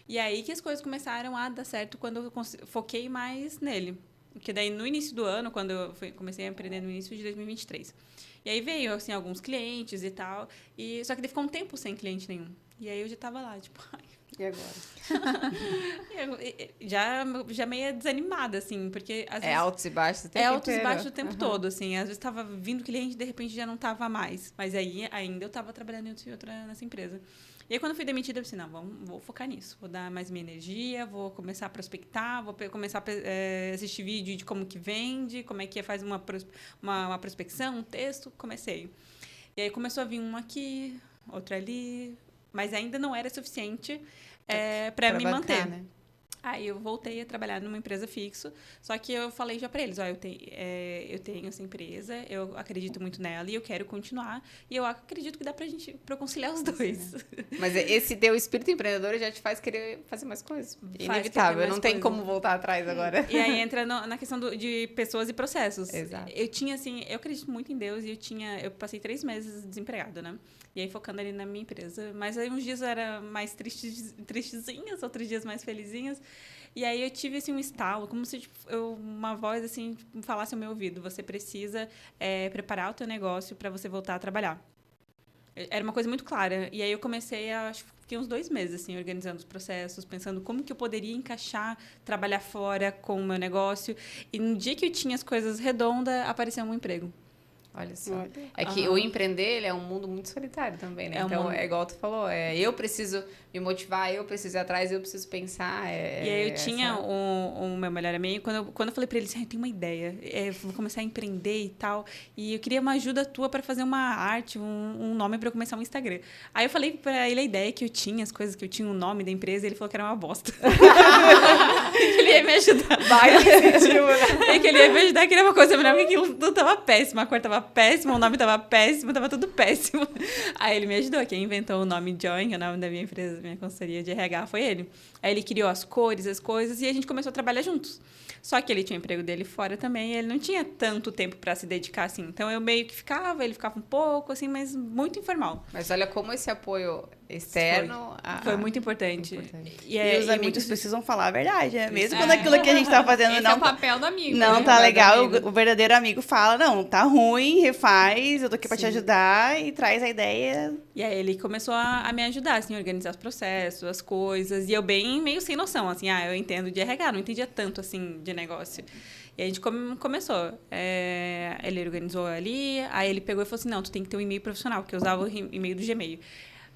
E aí que as coisas começaram a dar certo quando eu foquei mais nele. Porque daí no início do ano, quando eu comecei a empreender no início de 2023. E aí veio, assim, alguns clientes e tal, só que daí ficou um tempo sem cliente nenhum. E aí eu já tava lá, tipo, e agora? já meio desanimada, assim, porque às vezes... altos e baixos o tempo altos inteiro. e baixos o tempo todo, assim. Às vezes tava vindo cliente e de repente já não tava mais. Mas aí ainda eu tava trabalhando nessa empresa. E aí quando eu fui demitida, eu pensei, não, vou focar nisso. Vou dar mais minha energia, vou começar a prospectar, vou começar a assistir vídeo de como que vende, como é que faz uma prospecção, um texto. Comecei. E aí começou a vir um aqui, outro ali... Mas ainda não era suficiente para me manter. Né? Aí eu voltei a trabalhar numa empresa fixa, só que eu falei já para eles, eu tenho essa empresa, eu acredito muito nela e eu quero continuar, e eu acredito que dá para conciliar os dois. Mas esse teu espírito empreendedor já te faz querer fazer mais coisas. Inevitável, não tem como voltar atrás agora. E aí entra na questão de pessoas e processos. Exato. Eu tinha, assim, eu acredito muito em Deus e eu passei 3 meses desempregada, né? E aí focando ali na minha empresa. Mas aí uns dias eu era mais tristezinhas, outros dias mais felizinhas. E aí eu tive, assim, um estalo, como se uma voz, assim, falasse ao meu ouvido. Você precisa preparar o teu negócio para você voltar a trabalhar. Era uma coisa muito clara. E aí eu comecei acho que fiquei uns 2 meses, assim, organizando os processos, pensando como que eu poderia encaixar, trabalhar fora com o meu negócio. E no dia que eu tinha as coisas redondas, apareceu um emprego. Olha só. É que o empreender, ele é um mundo muito solitário também, né? Então, é igual tu falou, eu preciso me motivar, eu preciso ir atrás, eu preciso pensar. E aí eu tinha o meu melhor amigo, quando eu falei pra ele assim, eu tenho uma ideia, vou começar a empreender e tal, e eu queria uma ajuda tua para fazer uma arte, um nome para eu começar um Instagram. Aí eu falei pra ele a ideia que eu tinha, as coisas que eu tinha, o nome da empresa, e ele falou que era uma bosta. Que ele ia me ajudar. E que ele ia me ajudar, que era uma coisa melhor, porque aquilo tudo tava péssimo, a cor tava péssima, o nome tava péssimo, tava tudo péssimo. Aí ele me ajudou, quem inventou o nome Join, o nome da minha empresa, minha consultoria de RH, foi ele. Aí ele criou as cores, as coisas, e a gente começou a trabalhar juntos. Só que ele tinha o emprego dele fora também, e ele não tinha tanto tempo para se dedicar assim. Então eu meio que ficava, ele ficava um pouco, assim, mas muito informal. Mas olha como esse apoio externo... Foi muito importante. E os amigos precisam falar a verdade, né? Mesmo quando aquilo que a gente tá fazendo Esse não... é o papel do amigo. Não né? tá legal, o verdadeiro amigo fala, não, tá ruim, refaz, eu tô aqui pra te ajudar e traz a ideia. E aí ele começou a me ajudar, assim, a organizar os processos, as coisas, e eu bem meio sem noção, assim, eu entendo de RH, não entendia tanto, assim, de negócio. E a gente começou. Ele organizou ali, aí ele pegou e falou assim, não, tu tem que ter um e-mail profissional, porque eu usava o e-mail do Gmail.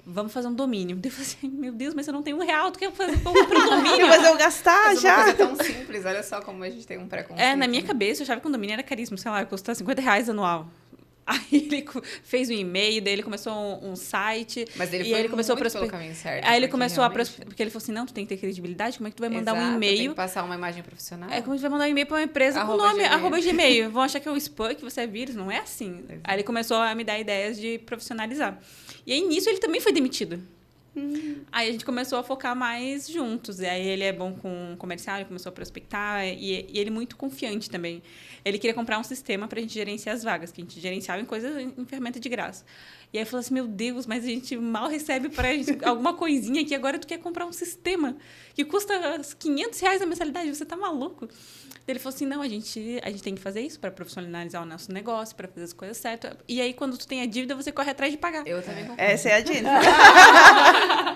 Vamos fazer um domínio. Eu falei assim, meu Deus, mas eu não tenho R$1, tu quer fazer um domínio? Mas eu gastar Mas já. uma coisa tão simples, olha só como a gente tem um preconceito. Na minha cabeça, eu achava que um domínio era caríssimo, sei lá, custava R$50 anual. Aí ele fez um e-mail, daí ele começou um site. Mas ele e foi ele começou muito pelo caminho certo. Aí ele porque começou realmente... porque ele falou assim, não, tu tem que ter credibilidade, como é que tu vai mandar um Exato, e-mail? tem que passar uma imagem profissional. Como tu vai mandar um e-mail pra uma empresa com o nome, @gmail. Vão achar que é o spam, que você é vírus, não é assim. Exato. Aí ele começou a me dar ideias de profissionalizar. E aí, nisso, ele também foi demitido. Aí a gente começou a focar mais juntos. E aí ele é bom com comercial, ele começou a prospectar. E ele é muito confiante também. Ele queria comprar um sistema pra gente gerenciar as vagas, que a gente gerenciava em ferramenta de graça. E aí falou assim, meu Deus, mas a gente mal recebe pra gente alguma coisinha aqui, agora tu quer comprar um sistema que custa R$500 a mensalidade, você tá maluco? Ele falou assim, não, a gente tem que fazer isso para profissionalizar o nosso negócio, para fazer as coisas certas. E aí, quando tu tem a dívida, você corre atrás de pagar. Eu também concordo. Essa é a dívida.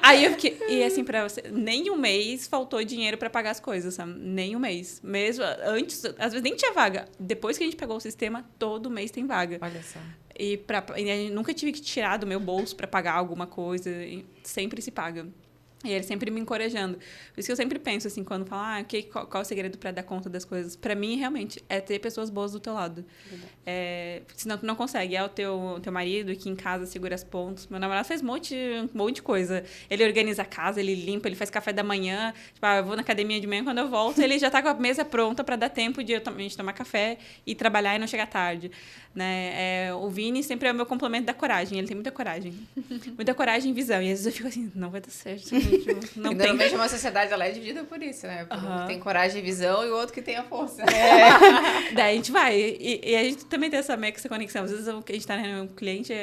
Aí eu fiquei... E assim, pra você... Nem um mês faltou dinheiro para pagar as coisas, sabe? Nem um mês. Mesmo antes, às vezes nem tinha vaga. Depois que a gente pegou o sistema, todo mês tem vaga. Olha só. E eu nunca tive que tirar do meu bolso para pagar alguma coisa. Sempre se paga. E ele sempre me encorajando. Por isso que eu sempre penso, assim, quando falo, qual é o segredo para dar conta das coisas? Para mim, realmente, é ter pessoas boas do teu lado. Senão tu não consegue. É o teu marido que em casa segura as pontas. Meu namorado faz um monte de coisa. Ele organiza a casa, ele limpa, ele faz café da manhã. Tipo, eu vou na academia de manhã, quando eu volto, ele já tá com a mesa pronta para dar tempo de a gente tomar café e trabalhar e não chegar tarde. Né? O Vini sempre é o meu complemento da coragem. Ele tem muita coragem. Muita coragem e visão. E às vezes eu fico assim, não vai dar certo. Não e tem. normalmente uma sociedade ela é dividida por isso, né? Por um que tem coragem e visão e o outro que tem a força. Daí a gente vai. E a gente também tem essa conexão. Às vezes a gente tá no cliente,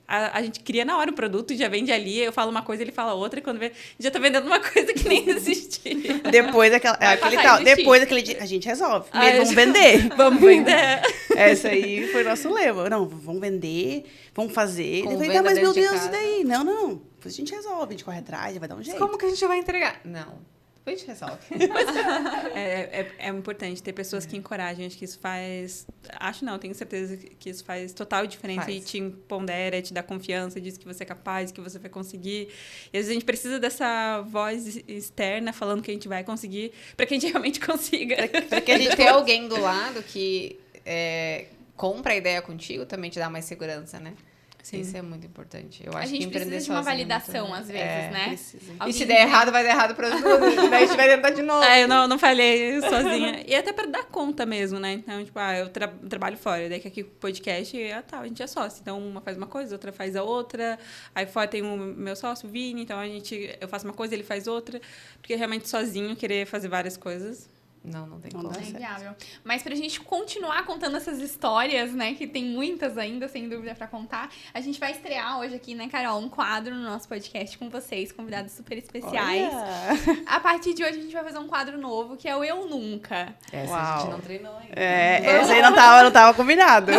a gente cria na hora o produto e já vende ali. Eu falo uma coisa, ele fala outra. E quando vê, já tá vendendo uma coisa que nem existia. Depois daquele dia, a gente resolve. Primeiro, vamos vender. Vamos vender. Essa aí foi o nosso lema. Não, vamos vender, vamos fazer. Com Eu falei, mas meu Deus, e daí? Não. Depois a gente resolve, a gente corre atrás, vai dar um jeito. Como que a gente vai entregar? Não. Depois a gente resolve. É importante ter pessoas que encorajam. Acho que isso faz... Tenho certeza que isso faz total diferença. E te empodera, te dá confiança, diz que você é capaz, que você vai conseguir. E às vezes a gente precisa dessa voz externa falando que a gente vai conseguir, para que a gente realmente consiga. Para que a gente ter alguém do lado que compra a ideia contigo também te dá mais segurança, né? Sim. Isso é muito importante. Eu acho a gente que empreender precisa de uma validação, às vezes, né? Precisa. E se der errado, vai dar errado para os outros. Daí a gente vai tentar de novo. Eu não falhei sozinha. E até para dar conta mesmo, né? Então, tipo, eu trabalho fora. Daí que aqui o podcast, a gente é sócio. Então, uma faz uma coisa, outra faz a outra. Aí fora tem o meu sócio, o Vini. Então, eu faço uma coisa, ele faz outra. Porque realmente sozinho, querer fazer várias coisas... Não tem como. É inviável. Mas pra gente continuar contando essas histórias, né, que tem muitas ainda, sem dúvida, pra contar, a gente vai estrear hoje aqui, né, Carol, um quadro no nosso podcast com vocês, convidados super especiais. Olha. A partir de hoje a gente vai fazer um quadro novo, que é o Eu Nunca. Essa a gente não treinou ainda. Esse aí não tava combinado.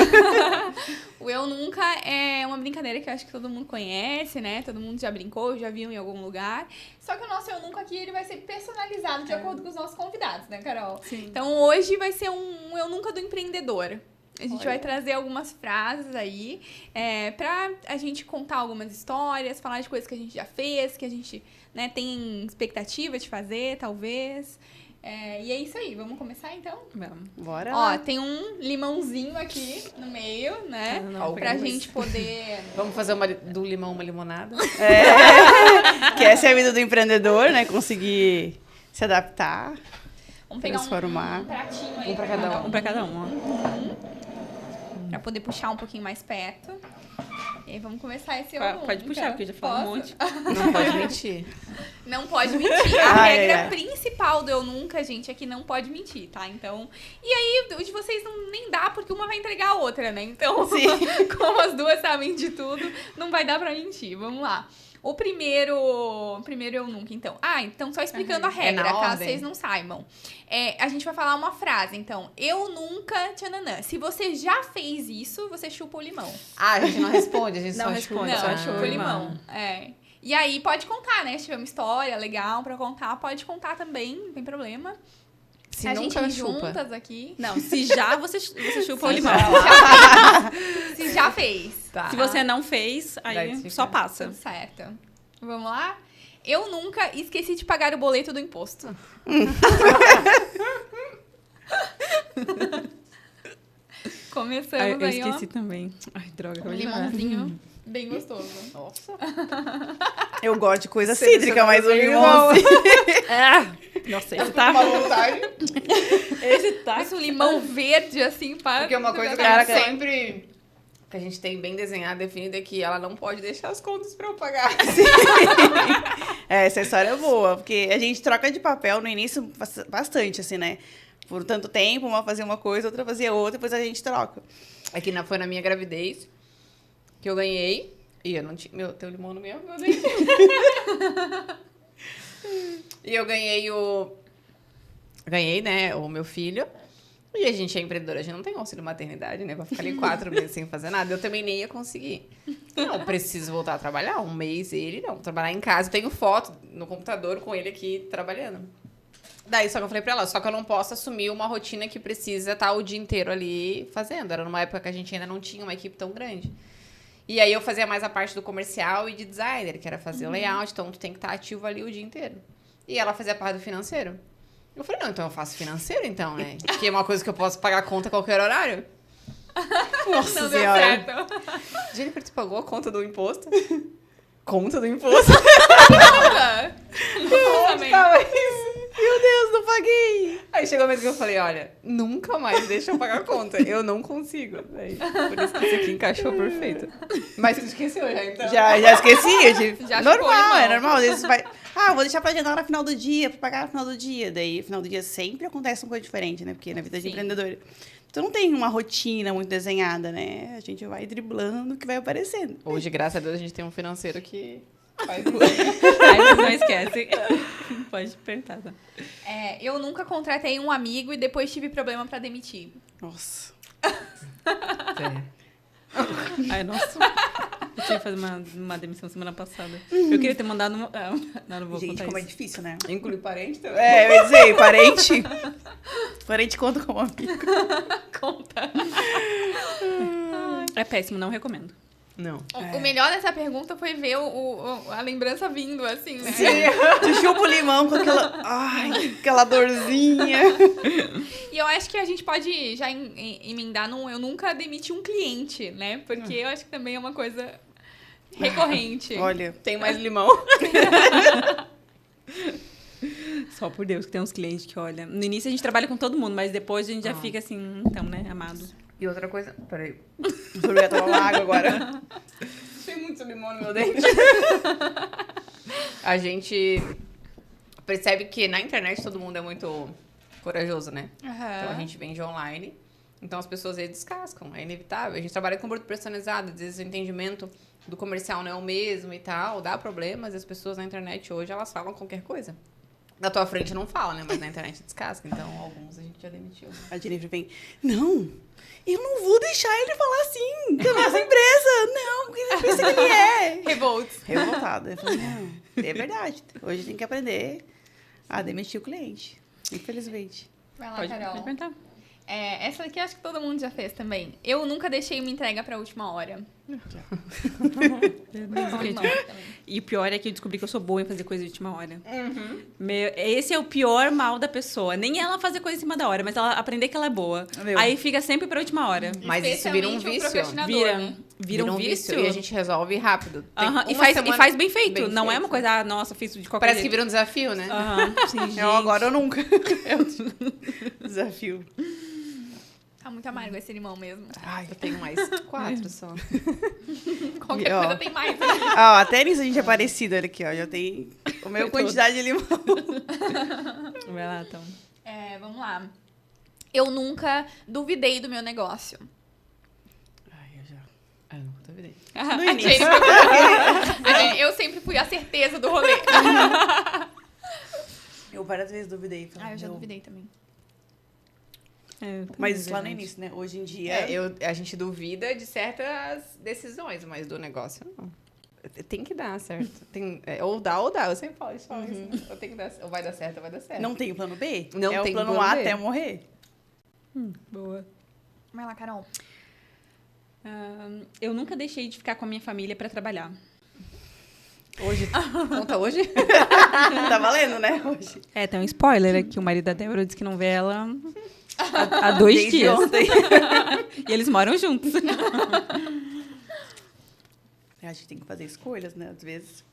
O Eu Nunca é uma brincadeira que eu acho que todo mundo conhece, né? Todo mundo já brincou, já viu em algum lugar. Só que o nosso Eu Nunca aqui, ele vai ser personalizado de acordo com os nossos convidados, né, Carol? Sim. Então, hoje vai ser um Eu Nunca do empreendedor. A gente vai trazer algumas frases aí pra a gente contar algumas histórias, falar de coisas que a gente já fez, que a gente, né, tem expectativa de fazer, talvez. E é isso aí, vamos começar então? Vamos. Bora Ó, lá. tem um limãozinho aqui no meio, né? Não, Pra gente poder... Vamos fazer do limão uma limonada? Que essa é a vida do empreendedor, né? Conseguir se adaptar. Vamos pegar Transformar. um pratinho aí. Um pra cada um. Um pra cada um, ó. Pra poder puxar um pouquinho mais perto. E aí vamos começar esse Pode puxar, porque eu já falo um monte. Não pode mentir. Não pode mentir. A Ai, regra ai. principal do Eu Nunca, gente, é que não pode mentir, tá? Então... E aí, o de vocês não nem dá, porque uma vai entregar a outra, né? Então, como as duas sabem de tudo, não vai dar pra mentir. Vamos lá. O primeiro Eu Nunca, então. Então só explicando a regra, na caso ordem? vocês não saibam. A gente vai falar uma frase, então. Eu nunca, tchananã. Se você já fez isso, você chupa o limão. A gente não responde, a gente Não só responde, chupa. só Não, chupa chupa o o limão. E aí pode contar, né? Se tiver uma história legal pra contar, pode contar também, não tem problema. Se a nunca gente chupa. juntas aqui. Não, se já, você chupa o limão. Se já fez. Tá. Se você não fez, Daí aí fica- só passa. Tudo certo. Vamos lá? Eu nunca esqueci de pagar o boleto do imposto. Começamos Eu aí, esqueci também. Ai, droga, ó. Um acabei de lembrar. limãozinho bem gostoso. Nossa. Eu gosto de coisa Você cítrica, mas o deixou limão... Nossa, esse tá... vontade. Esse tá... Mas um limão verde, assim, para... Porque uma coisa que a gente sempre... Que a gente tem bem desenhado, definido, é que ela não pode deixar as contas pra eu pagar. Essa história é boa, porque a gente troca de papel no início bastante, assim, né? Por tanto tempo, uma fazia uma coisa, outra fazia outra, depois a gente troca. Aqui foi na minha gravidez que eu ganhei. E eu não tinha... Tem um limão no meu dente. E eu ganhei Ganhei, né, o meu filho. E a gente é empreendedora, a gente não tem auxílio maternidade, né? Pra ficar ali 4 meses sem fazer nada. Eu também nem ia conseguir. Não, preciso voltar a trabalhar. Um mês ele, não. Trabalhar em casa. Eu tenho foto no computador com ele aqui trabalhando. Daí, só que eu falei pra ela, só que eu não posso assumir uma rotina que precisa estar o dia inteiro ali fazendo. Era numa época que a gente ainda não tinha uma equipe tão grande. E aí eu fazia mais a parte do comercial e de designer, que era fazer o layout, então tu tem que estar ativo ali o dia inteiro. E ela fazia a parte do financeiro. Eu falei, não, então eu faço financeiro então, né? Que é uma coisa que eu posso pagar a conta a qualquer horário. Nossa Não deu senhora. certo. Jennifer, tu pagou a conta do imposto? Conta do imposto? Também. Meu Deus, não paguei. Aí chegou a vez que eu falei, olha, nunca mais deixa eu pagar a conta. Eu não consigo. Aí, por isso que isso aqui encaixou perfeito. Mas tu esqueceu já, então? Já esqueci. Já chupou o Normal, limão. é normal. Às vezes vai... vou deixar pra agendar no final do dia, pra pagar no final do dia. Daí, no final do dia sempre acontece uma coisa diferente, né? Porque na vida de Sim. empreendedor, tu não tem uma rotina muito desenhada, né? A gente vai driblando o que vai aparecendo. Hoje, graças a Deus, a gente tem um financeiro que faz Ai, mas não esquece. Pode apertar, tá? Eu nunca contratei um amigo e depois tive problema pra demitir. Nossa. Ai, nossa. Eu tive que fazer uma demissão semana passada. Eu queria ter mandado... Não vou Gente, contar como é isso. difícil, né? Inclui parente também. Eu ia dizer, parente. Parente conta como amigo. Conta. É péssimo, não recomendo. Não. O melhor dessa pergunta foi ver a lembrança vindo, assim, né? Tu chupa o limão com aquela dorzinha. E eu acho que a gente pode já emendar num... Eu nunca demiti um cliente, né? Porque eu acho que também é uma coisa recorrente. Olha, Tem mais limão. Só por Deus, que tem uns clientes que, olha... No início a gente trabalha com todo mundo, mas depois a gente já fica assim, então, né, amado. E outra coisa... Peraí. vou tomar uma água agora. Tem muito limão no meu dente. A gente percebe que na internet todo mundo é muito corajoso, né? Então a gente vende online. Então as pessoas aí descascam, é inevitável. A gente trabalha com produto personalizado, às vezes o entendimento do comercial não é o mesmo e tal, dá problemas. E as pessoas na internet hoje, elas falam qualquer coisa. Na tua frente não fala, né? Mas na internet descasca. Então alguns a gente já demitiu. A Jennifer vem, não, eu não vou deixar ele falar assim da nossa empresa. Não, porque ele pensa que ele é. Revolts. Revoltada. Eu falei, não, é verdade. Hoje tem que aprender a demitir o cliente. Infelizmente. Vai lá, Pode Carol. perguntar. Essa aqui acho que todo mundo já fez também. Eu nunca deixei uma entrega pra última hora. E o pior é que eu descobri que eu sou boa em fazer coisa de última hora. Esse é o pior mal da pessoa. Nem ela fazer coisa em cima da hora, mas ela aprender que ela é boa. Aí fica sempre pra última hora. Mas isso vira um vício. Vira um vício. E a gente resolve rápido. E faz bem feito. Não é uma coisa, nossa, fiz de qualquer Parece jeito. que vira um desafio, né? Sim, gente. Agora ou nunca. É o desafio. Tá muito amargo esse limão mesmo. Ai, eu tenho mais 4 só. Qualquer ó. coisa tem mais. Até nisso a gente é parecido, olha aqui, ó. Já tem a mesma quantidade de limão. Vai lá, então. Vamos lá. Eu nunca duvidei do meu negócio. Ai, eu já. Eu não duvidei. No A início. Jane, eu sempre fui a certeza do rolê. Eu várias vezes duvidei. Falei, Eu já não. duvidei também. Mas isso lá no início, né? Hoje em dia. A gente duvida de certas decisões, mas do negócio não. Tem que dar certo. Ou dá. Eu sempre falo isso. Ou tem que dar, ou vai dar certo, ou vai dar certo. Não tem o plano B? Não é tem o plano plano A B. até morrer. Boa. Vai lá, Carol. Eu nunca deixei de ficar com a minha família pra trabalhar. Hoje. Conta hoje? Tá valendo, né? Hoje. Tem um spoiler aqui. O marido da Débora disse que não vê ela há 2 Desde dias. ontem. E eles moram juntos. A gente tem que fazer escolhas, né? Às vezes.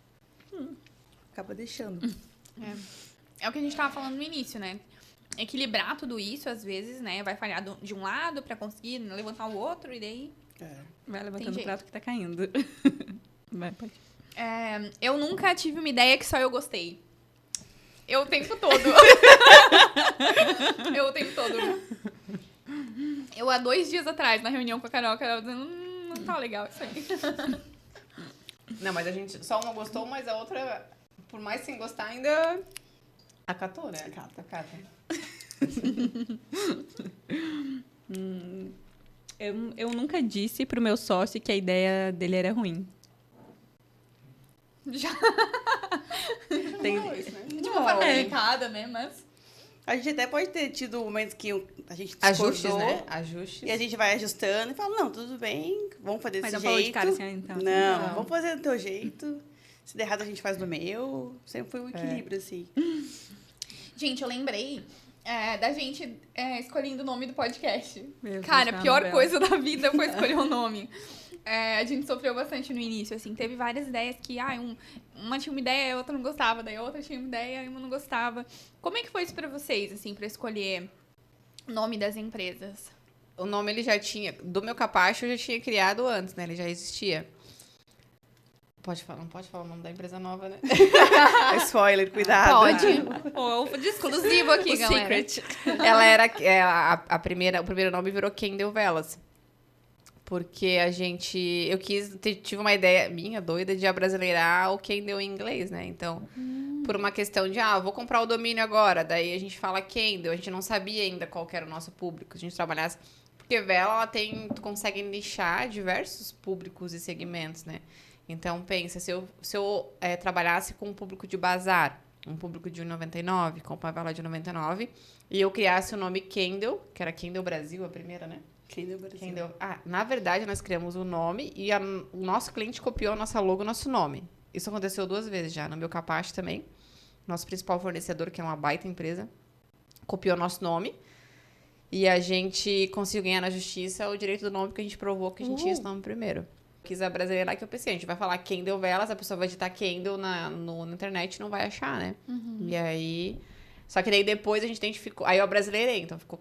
Acaba deixando. É o que a gente tava falando no início, né? Equilibrar tudo isso, às vezes, né? Vai falhar de um lado pra conseguir levantar o outro e daí... Vai levantando o jeito. prato que tá caindo. Vai, pode. Eu nunca tive uma ideia que só eu gostei. Eu o tempo todo. Eu o tempo todo. Eu, há 2 dias atrás, na reunião com a Carol dizendo, não tá legal isso aí. Não, mas a gente só uma gostou, mas a outra, por mais sem gostar, ainda acatou, né? Acata. Eu nunca disse pro meu sócio que a ideia dele era ruim. Já. Tem... De uma forma delicada, né? Mas... A gente até pode ter tido momentos que a gente Ajustes, discordou, né? Ajustes. E a gente vai ajustando e fala, não, tudo bem, vamos fazer Mas desse não falou de jeito. cara assim, então. Não, vamos fazer do teu jeito. Se der errado, a gente faz do meu. Sempre foi um equilíbrio, assim. Gente, eu lembrei da gente escolhendo o nome do podcast. Meu Deus, Cara, foi a uma pior novela. coisa da vida foi escolher o nome. A gente sofreu bastante no início, assim. Teve várias ideias que, uma tinha uma ideia, a outra não gostava. Daí a outra tinha uma ideia e uma não gostava. Como é que foi isso pra vocês, assim, pra escolher o nome das empresas? O nome ele já tinha... Do meu capacho eu já tinha criado antes, né? Ele já existia. Não pode falar o nome da empresa nova, né? Spoiler, cuidado. Pode. Exclusivo aqui, galera. Secret. Ela era... o primeiro nome virou Kendall Velas. Porque eu tive uma ideia minha doida de abrasileirar o Kendall em inglês, né? Então, por uma questão de, vou comprar o domínio agora, daí a gente fala Kendall, a gente não sabia ainda qual que era o nosso público, a gente trabalhasse... Porque Vela, tu consegue nichar diversos públicos e segmentos, né? Então, pensa, se eu trabalhasse com um público de bazar, um público de 1,99, com uma vela de 99, e eu criasse o nome Kendall, que era Kendall Brasil, a primeira, né? Kendall. Na verdade, nós criamos o nome e o nosso cliente copiou a nossa logo, o nosso nome. Isso aconteceu 2 vezes já, no meu Capacho também. Nosso principal fornecedor, que é uma baita empresa, copiou nosso nome. E a gente conseguiu ganhar na justiça o direito do nome, porque a gente provou que a gente tinha esse nome primeiro. Quis abrasileirar, que eu pensei, a gente vai falar Kendall Velas, a pessoa vai digitar Kendall na internet e não vai achar, né? E aí... Só que daí depois a gente identificou... Aí eu abrasileirei, então ficou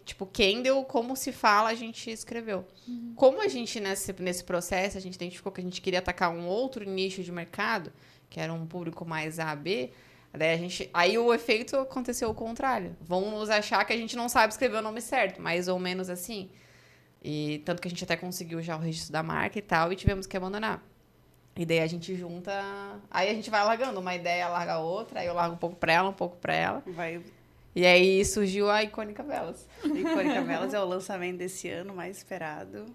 tipo, Kendall, como se fala, a gente escreveu. Como a gente, nesse processo, a gente identificou que a gente queria atacar um outro nicho de mercado, que era um público mais A, B, aí o efeito aconteceu o contrário. Vão nos achar que a gente não sabe escrever o nome certo, mais ou menos assim. E tanto que a gente até conseguiu já o registro da marca e tal, e tivemos que abandonar. E daí a gente junta... Aí a gente vai largando. Uma ideia larga a outra, aí eu largo um pouco pra ela, um pouco pra ela. E aí surgiu a Icônica Velas. Icônica Velas é o lançamento desse ano, mais esperado.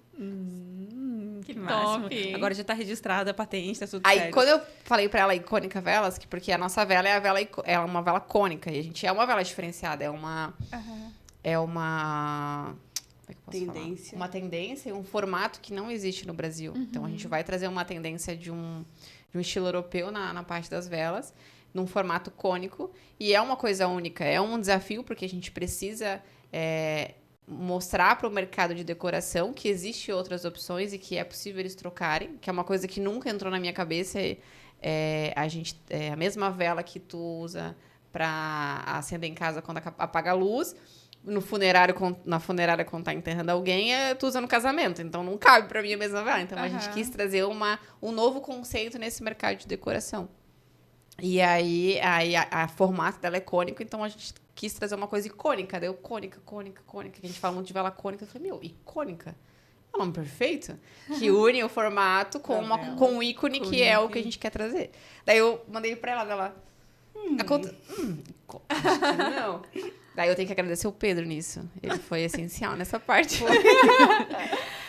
Que Máximo. top. Agora já tá registrada a patente, tá tudo Aí certo. quando eu falei pra ela Icônica Velas, porque a nossa vela é uma vela cônica, e a gente é uma vela diferenciada, é uma é uma... Como é que eu posso Tendência. falar? Uma tendência e um formato que não existe no Brasil. Então, a gente vai trazer uma tendência de um estilo europeu na parte das velas, num formato cônico. E é uma coisa única, é um desafio, porque a gente precisa mostrar para o mercado de decoração que existem outras opções e que é possível eles trocarem, que é uma coisa que nunca entrou na minha cabeça. A mesma vela que tu usa para acender em casa quando apaga a luz, na funerária quando tá enterrando alguém, tu usa no casamento. Então, não cabe para mim a mesma vela. Então, a gente quis trazer um novo conceito nesse mercado de decoração. E aí a formato dela é cônico, então a gente quis trazer uma coisa icônica. Daí cônica, que a gente fala muito de vela cônica. Eu falei, icônica? É um nome perfeito? Que une o formato com um ícone que é o que a gente quer trazer. Daí eu mandei pra ela, não. Daí eu tenho que agradecer o Pedro nisso. Ele foi essencial nessa parte.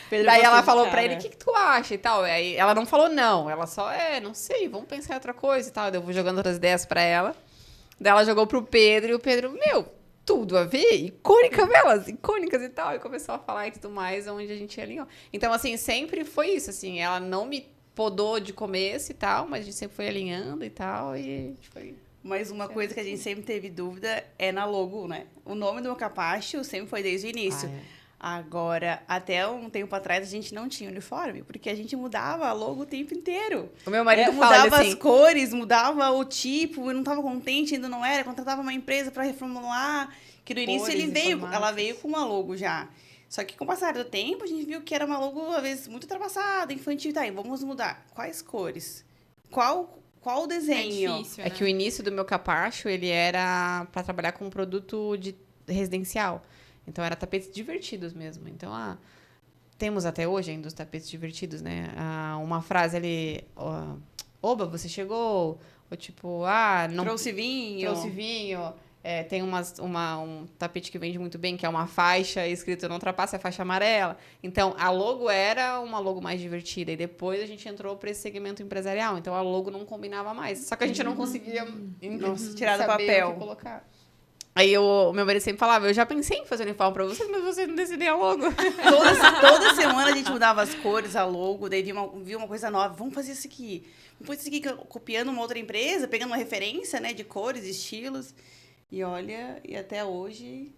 Daí ela falou pra ele, o que tu acha e tal. Aí ela não falou não. Ela só, não sei, vamos pensar em outra coisa e tal. Daí eu vou jogando outras ideias pra ela. Daí ela jogou pro Pedro e o Pedro, tudo a ver, icônicas e tal. E começou a falar e tudo mais, onde a gente alinhou. Então, assim, sempre foi isso, assim. Ela não me podou de começo e tal, mas a gente sempre foi alinhando e tal. E a gente foi... Mas uma coisa que a gente sempre teve dúvida é na logo, né? O nome do meu capacho sempre foi desde o início. Agora, até um tempo atrás, a gente não tinha uniforme, porque a gente mudava a logo o tempo inteiro. O meu marido mudava assim, as cores, mudava o tipo, eu não estava contente, ainda não era, contratava uma empresa para reformular, que no início ela veio com uma logo já. Só que com o passar do tempo, a gente viu que era uma logo, às vezes, muito ultrapassada, infantil, tá aí, vamos mudar. Quais cores? Qual o desenho? É difícil, né? Que o início do meu capacho, ele era para trabalhar com um produto residencial. Então, era tapetes divertidos mesmo. Então, temos até hoje ainda os tapetes divertidos, né? Uma frase ali, oba, você chegou, ou tipo, não... Trouxe vinho. Tem um tapete que vende muito bem, que é uma faixa escrito não ultrapasse a faixa amarela. Então, a logo era uma logo mais divertida. E depois a gente entrou para esse segmento empresarial. Então, a logo não combinava mais. Só que a gente não conseguia tirar do papel. O que colocar. Aí o meu marido sempre falava, eu já pensei em fazer uniforme pra vocês, mas vocês não decidiram a logo. Toda semana a gente mudava as cores, a logo, daí via uma coisa nova. Vamos fazer isso aqui. Vamos fazer isso aqui copiando uma outra empresa, pegando uma referência, né, de cores, estilos. E olha, e até hoje...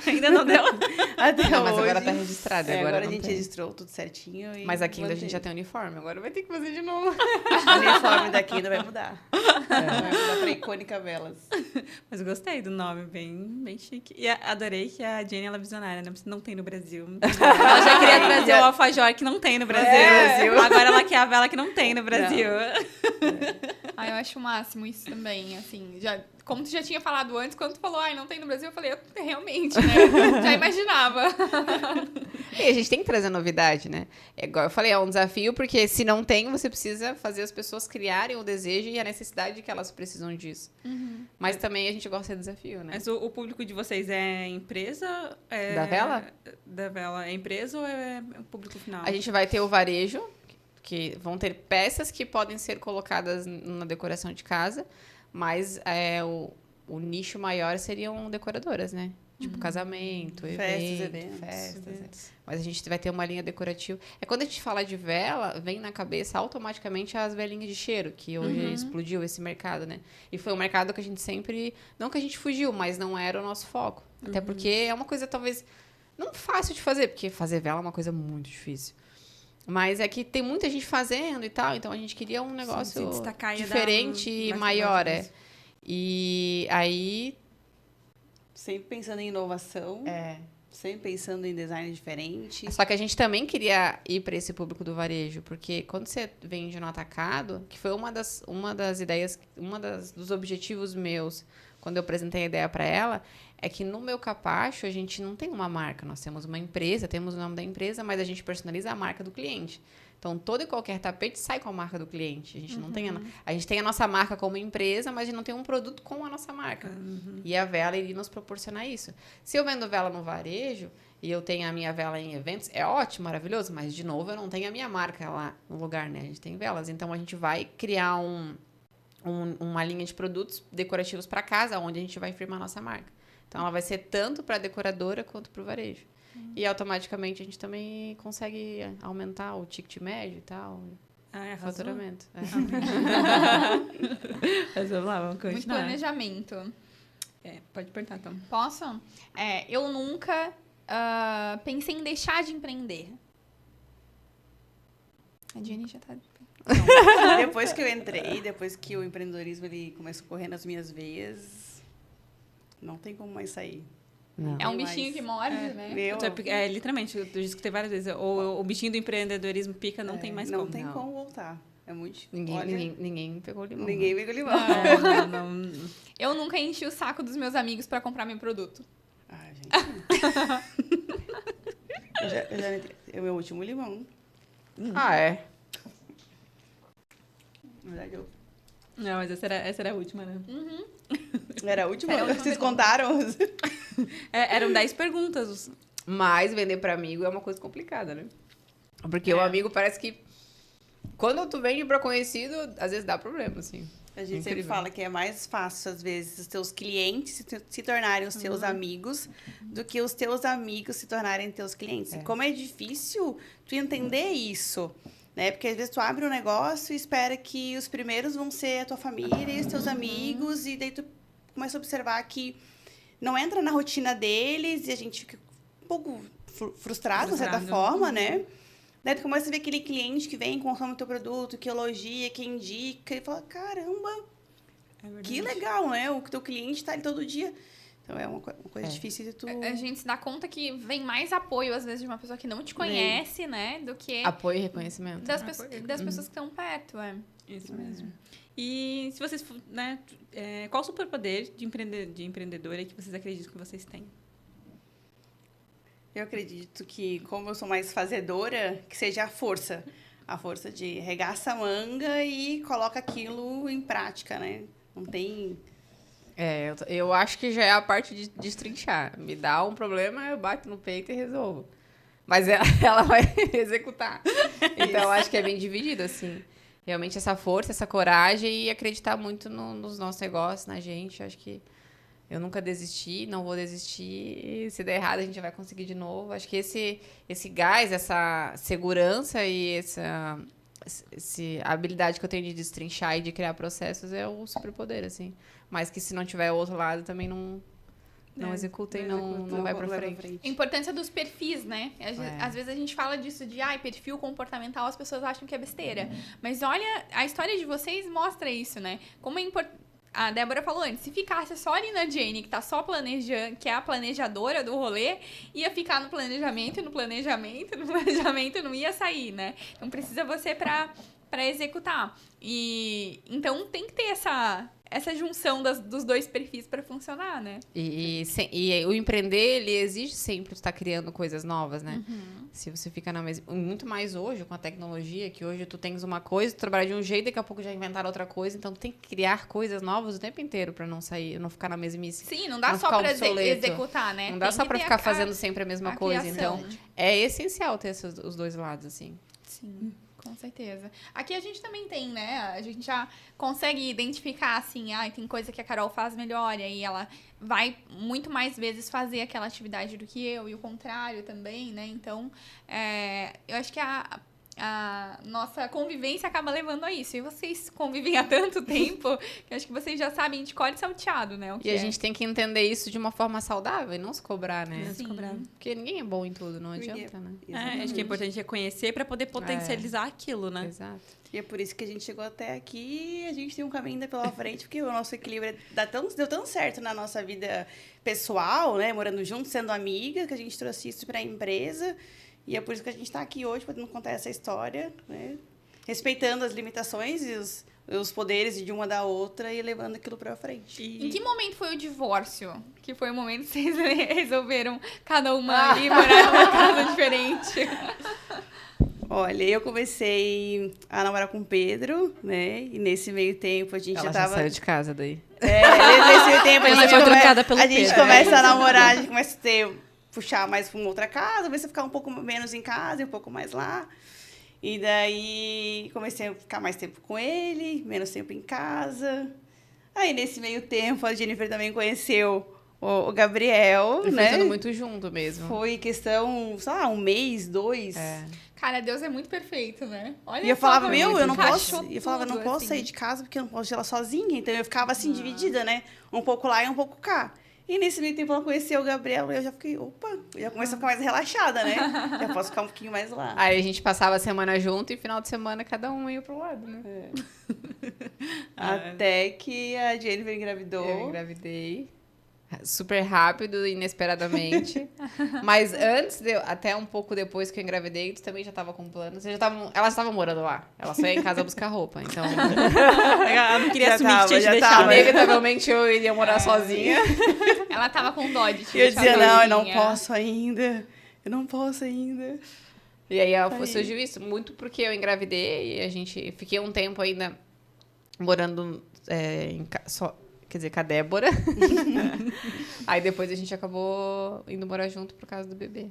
Ainda não deu? Mas agora tá registrado. Agora a gente registrou tudo certinho. Mas aqui ainda a gente já tem uniforme, agora vai ter que fazer de novo. O uniforme daqui ainda vai mudar. Vai mudar pra Icônica Velas. Mas gostei do nome, bem chique. E adorei que a Jenny, ela é visionária, né? Não tem no Brasil. Ela já queria trazer o alfajor que não tem no Brasil. Agora ela quer a vela que não tem no Brasil. Eu acho o máximo isso também, assim, como tu já tinha falado antes, quando tu falou, não tem no Brasil, eu falei, realmente, né? Já imaginava. E a gente tem que trazer novidade, né? Igual eu falei, é um desafio, porque se não tem, você precisa fazer as pessoas criarem o desejo e a necessidade que elas precisam disso. Mas também a gente gosta de desafio, né? Mas o público de vocês é empresa? Da vela? Da vela. É empresa ou é o público final? A gente vai ter o varejo, que vão ter peças que podem ser colocadas na decoração de casa, mas o nicho maior seriam decoradoras, né? Tipo casamento, festas. Mas a gente vai ter uma linha decorativa. Quando a gente fala de vela, vem na cabeça automaticamente as velinhas de cheiro, que hoje explodiu esse mercado, né? E foi um mercado que a gente sempre... Não que a gente fugiu, mas não era o nosso foco. Até porque é uma coisa talvez não fácil de fazer, porque fazer vela é uma coisa muito difícil. Mas é que tem muita gente fazendo e tal, então a gente queria um negócio diferente e maior, E aí... Sempre pensando em inovação. Sempre pensando em design diferente. Só que a gente também queria ir para esse público do varejo, porque quando você vende no atacado, que foi uma das ideias, dos objetivos meus, quando eu apresentei a ideia para ela, é que no meu capacho a gente não tem uma marca, nós temos uma empresa, temos o nome da empresa, mas a gente personaliza a marca do cliente. Então, todo e qualquer tapete sai com a marca do cliente. A gente não tem a gente tem a nossa marca como empresa, mas a gente não tem um produto com a nossa marca. E a vela iria nos proporcionar isso. Se eu vendo vela no varejo e eu tenho a minha vela em eventos, é ótimo, maravilhoso, mas, de novo, eu não tenho a minha marca lá no lugar, né? A gente tem velas. Então, a gente vai criar uma linha de produtos decorativos para casa, onde a gente vai firmar a nossa marca. Então, ela vai ser tanto para a decoradora quanto para o varejo. E, automaticamente, a gente também consegue aumentar o ticket médio e tal, o faturamento. Mas vamos lá, vamos Muito continuar. planejamento. Pode perguntar, então. Posso? Eu nunca pensei em deixar de empreender. A Jenny já tá... Depois que eu entrei, depois que o empreendedorismo ele começou a correr nas minhas veias, não tem como mais sair. Não. É um Tem bichinho mais. que morde, né? Meu, Literalmente, eu já escutei várias vezes. O bichinho do empreendedorismo pica, não tem mais não como. tem Não. como voltar. É muito difícil. Olha, Ninguém pegou limão. ninguém pegou limão. Não. Eu nunca enchi o saco dos meus amigos pra comprar meu produto. Ah, gente. eu já entrei. É o meu último limão. Ah, é? Na verdade, eu... Não, mas essa era a última, né? Era a última? Era a última Vocês pergunta. contaram? Eram 10 perguntas. Mas vender para amigo é uma coisa complicada, né? Porque o amigo parece que... Quando tu vende para conhecido, às vezes dá problema, assim. A gente sempre Incrível. fala que é mais fácil, às vezes, os teus clientes se tornarem os teus amigos do que os teus amigos se tornarem teus clientes. E como é difícil tu entender isso, né? Porque às vezes tu abre um negócio e espera que os primeiros vão ser a tua família e os teus amigos, e daí tu começa a observar que não entra na rotina deles e a gente fica um pouco frustrado, de certa forma, né? Daí tu começa a ver aquele cliente que vem, consome o teu produto, que elogia, que indica, e fala, caramba, que legal, né? O teu cliente tá ali todo dia. Então, é uma coisa difícil de tu... A gente se dá conta que vem mais apoio, às vezes, de uma pessoa que não te conhece, né? Do que Apoio e reconhecimento. das pessoas que estão perto, Isso mesmo. E se vocês, né, qual o superpoder de empreendedora que vocês acreditam que vocês têm? Eu acredito que, como eu sou mais fazedora, que seja a força. A força de regaça a manga e coloca aquilo em prática, né? Não tem... Eu acho que já é a parte de destrinchar. Me dá um problema, eu bato no peito e resolvo. Mas ela vai executar. Então, eu acho que é bem dividido, assim. Realmente, essa força, essa coragem e acreditar muito nos nossos negócios, na gente. Acho que eu nunca desisti, não vou desistir. E se der errado, a gente vai conseguir de novo. Acho que esse gás, essa segurança e essa habilidade que eu tenho de destrinchar e de criar processos é o superpoder, assim. Mas que se não tiver o outro lado, também não executa e não vai pra frente. A importância dos perfis, né? Às vezes a gente fala disso de perfil comportamental, as pessoas acham que é besteira. Mas olha, a história de vocês mostra isso, né? Como é importante. A Débora falou antes, se ficasse só ali na Jenny, que tá só planejando, que é a planejadora do rolê, ia ficar no planejamento, não ia sair, né? Então precisa você pra executar. E então tem que ter essa junção dos dois perfis para funcionar, né? E o empreender, ele exige sempre estar criando coisas novas, né? Se você fica na mesma... Muito mais hoje, com a tecnologia, que hoje tu tens uma coisa, tu trabalha de um jeito, daqui a pouco já inventaram outra coisa, então tu tem que criar coisas novas o tempo inteiro para não sair, não ficar na mesmice. Sim, não dá não só ficar pra obsoleto. Executar, né? Não dá só para ficar fazendo sempre a mesma coisa. criação. Então, é essencial ter os dois lados, assim. Sim. Com certeza. Aqui a gente também tem, né? A gente já consegue identificar, assim, tem coisa que a Carol faz melhor, e aí ela vai muito mais vezes fazer aquela atividade do que eu, e o contrário também, né? Então, eu acho que a nossa convivência acaba levando a isso. E vocês convivem há tanto tempo que eu acho que vocês já sabem de cor e salteado, né? E a gente tem que entender isso de uma forma saudável e não se cobrar, né? Não se cobrar. Porque ninguém é bom em tudo, não adianta, né? Acho que é importante reconhecer para poder potencializar aquilo, né? Exato. E é por isso que a gente chegou até aqui e a gente tem um caminho ainda pela frente, porque o nosso equilíbrio deu tão certo na nossa vida pessoal, né? Morando juntos, sendo amiga, que a gente trouxe isso para a empresa. E é por isso que a gente está aqui hoje, podendo contar essa história, né? Respeitando as limitações e os poderes de uma da outra e levando aquilo para frente. Em que momento foi o divórcio? Que foi o momento que vocês resolveram cada uma ali morar numa casa diferente? Olha, eu comecei a namorar com o Pedro, né? E nesse meio tempo a gente Ela já tava... saiu de casa daí. Nesse meio tempo Ela foi trocada pelo a gente Pedro. começa a namorar, a gente começa a puxar mais para uma outra casa, ver se ficar um pouco menos em casa e um pouco mais lá. E daí comecei a ficar mais tempo com ele, menos tempo em casa. Aí nesse meio tempo a Jennifer também conheceu o Gabriel, E foi né? tudo muito junto mesmo. Foi questão, sei lá, 1 mês, 2. Cara, Deus é muito perfeito, né? Olha E eu só falava, como meu, ele eu não encaixou posso. E eu falava, eu não tudo, posso assim. sair de casa porque eu não posso deixar ela sozinha. Então eu ficava assim, dividida, né? Um pouco lá e um pouco cá. E nesse meio tempo ela conheceu o Gabriel e eu já fiquei, opa, eu já comecei a ficar mais relaxada, né? Já posso ficar um pouquinho mais lá. Aí a gente passava a semana junto e final de semana cada um ia pro lado, né? Até que a Jennifer Eu engravidou. engravidei. Super rápido, inesperadamente. Mas antes, até um pouco depois que eu engravidei, tu também já tava com planos. Ela já tava morando lá. Ela só ia em casa buscar roupa. Então, Ela não queria Já assumir tava, que tinha te já deixado. tava. inevitavelmente, eu iria morar sozinha. Ela tava com dó de te E eu deixar dizia, não, eu não sozinha. posso ainda. Eu não posso ainda. E aí Aí. surgiu isso, muito porque eu engravidei e fiquei um tempo ainda morando quer dizer, com a Débora. Aí depois a gente acabou indo morar junto por causa do bebê.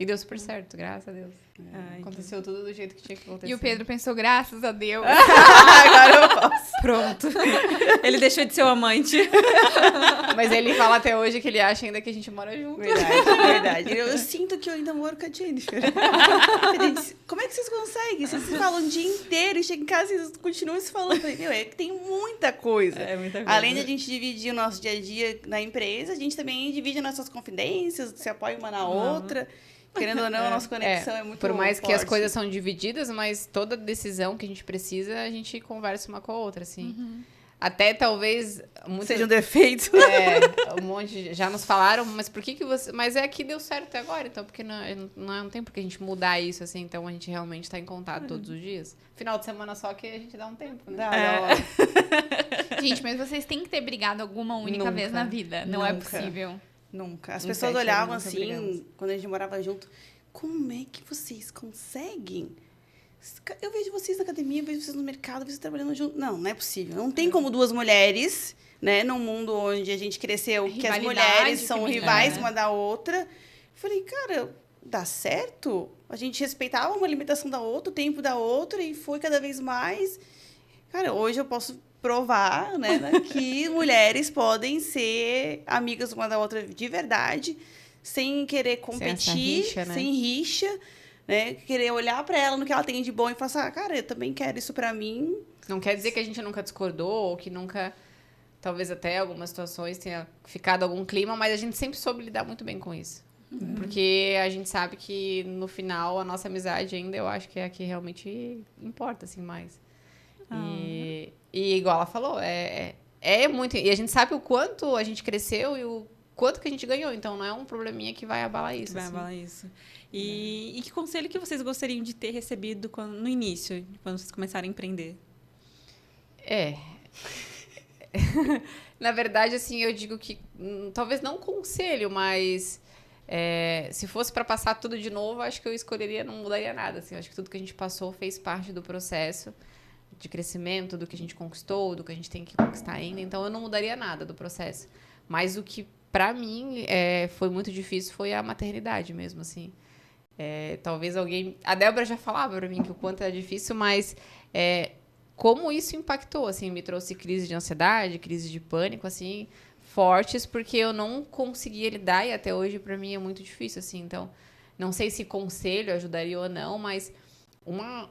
E deu super certo, graças a Deus. Ai, Aconteceu tudo do jeito que tinha que acontecer. E o Pedro pensou, graças a Deus. Agora eu posso. pronto. Ele deixou de ser o amante. Mas ele fala até hoje que ele acha ainda que a gente mora junto. Verdade, verdade. Eu sinto que eu ainda moro com a Jennifer. Gente, como é que vocês conseguem? Vocês se falam o dia inteiro e chegam em casa e vocês continuam se falando. Eu falei, meu, é que tem muita coisa. É muita coisa. Além de a gente dividir o nosso dia a dia na empresa, a gente também divide nossas confidências, se apoia uma na outra. Querendo ou não, a nossa conexão é muito Por mais que as forte. coisas são divididas, mas toda decisão que a gente precisa, a gente conversa uma com a outra, assim. Até talvez... Seja um defeito. Um monte já nos falaram, mas por que você... Mas é que deu certo até agora, então, porque não tem por que a gente mudar isso, assim, então a gente realmente tá em contato todos os dias. Final de semana só que a gente dá um tempo, né? Gente, mas vocês têm que ter brigado alguma única Nunca. vez na vida. Não é Nunca. possível. Nunca. As Em pessoas 7 olhavam anos, nunca assim, brigamos. quando a gente morava junto, como é que vocês conseguem? Eu vejo vocês na academia, eu vejo vocês no mercado, vocês trabalhando junto. Não, não é possível. Não tem como duas mulheres, né, num mundo onde a gente cresceu, que as Rivalidade mulheres são feminina, rivais né? uma da outra. Falei, cara, dá certo? A gente respeitava uma limitação da outra, o tempo da outra, e foi cada vez mais. Cara, hoje eu posso provar, né, que mulheres podem ser amigas uma da outra de verdade, sem querer competir, rixa, né? sem rixa, né? Querer olhar pra ela no que ela tem de bom e falar assim, ah, cara, eu também quero isso pra mim. Não quer dizer que a gente nunca discordou ou que nunca, talvez até algumas situações tenha ficado algum clima, mas a gente sempre soube lidar muito bem com isso. Porque a gente sabe que no final a nossa amizade ainda eu acho que é a que realmente importa, assim, mais. E igual ela falou, é muito. E a gente sabe o quanto a gente cresceu e o quanto que a gente ganhou. Então não é um probleminha que vai abalar isso. Vai assim. falar isso. E que conselho que vocês gostariam de ter recebido no início, quando vocês começaram a empreender? Na verdade, assim, eu digo que talvez não conselho, mas se fosse para passar tudo de novo, acho que eu escolheria, não mudaria nada. Assim, acho que tudo que a gente passou fez parte do processo de crescimento, do que a gente conquistou, do que a gente tem que conquistar ainda. Então, eu não mudaria nada do processo. Mas o que, para mim, foi muito difícil foi a maternidade mesmo, assim. Talvez alguém... A Débora já falava para mim que o quanto era difícil, mas como isso impactou, assim, me trouxe crise de ansiedade, crise de pânico, assim, fortes, porque eu não conseguia lidar e até hoje, para mim, é muito difícil, assim. Então, não sei se conselho ajudaria ou não, mas...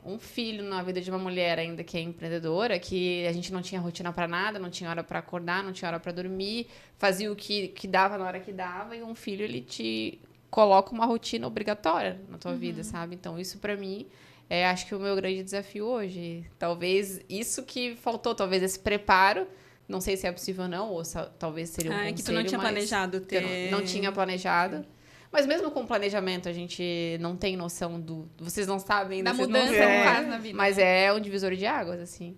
Um filho na vida de uma mulher ainda que é empreendedora, que a gente não tinha rotina para nada, não tinha hora para acordar, não tinha hora para dormir, fazia o que dava na hora que dava, e um filho, ele te coloca uma rotina obrigatória na tua vida, sabe? Então, isso para mim acho que o meu grande desafio hoje. Talvez isso que faltou, talvez esse preparo, não sei se é possível ou não, ou talvez seria um conselho, que tu não tinha mas planejado que eu ter... não tinha planejado. Mas mesmo com planejamento, a gente não tem noção vocês não sabem ainda. Da vocês mudança não que sabem, faz na vida. Mas é um divisor de águas, assim.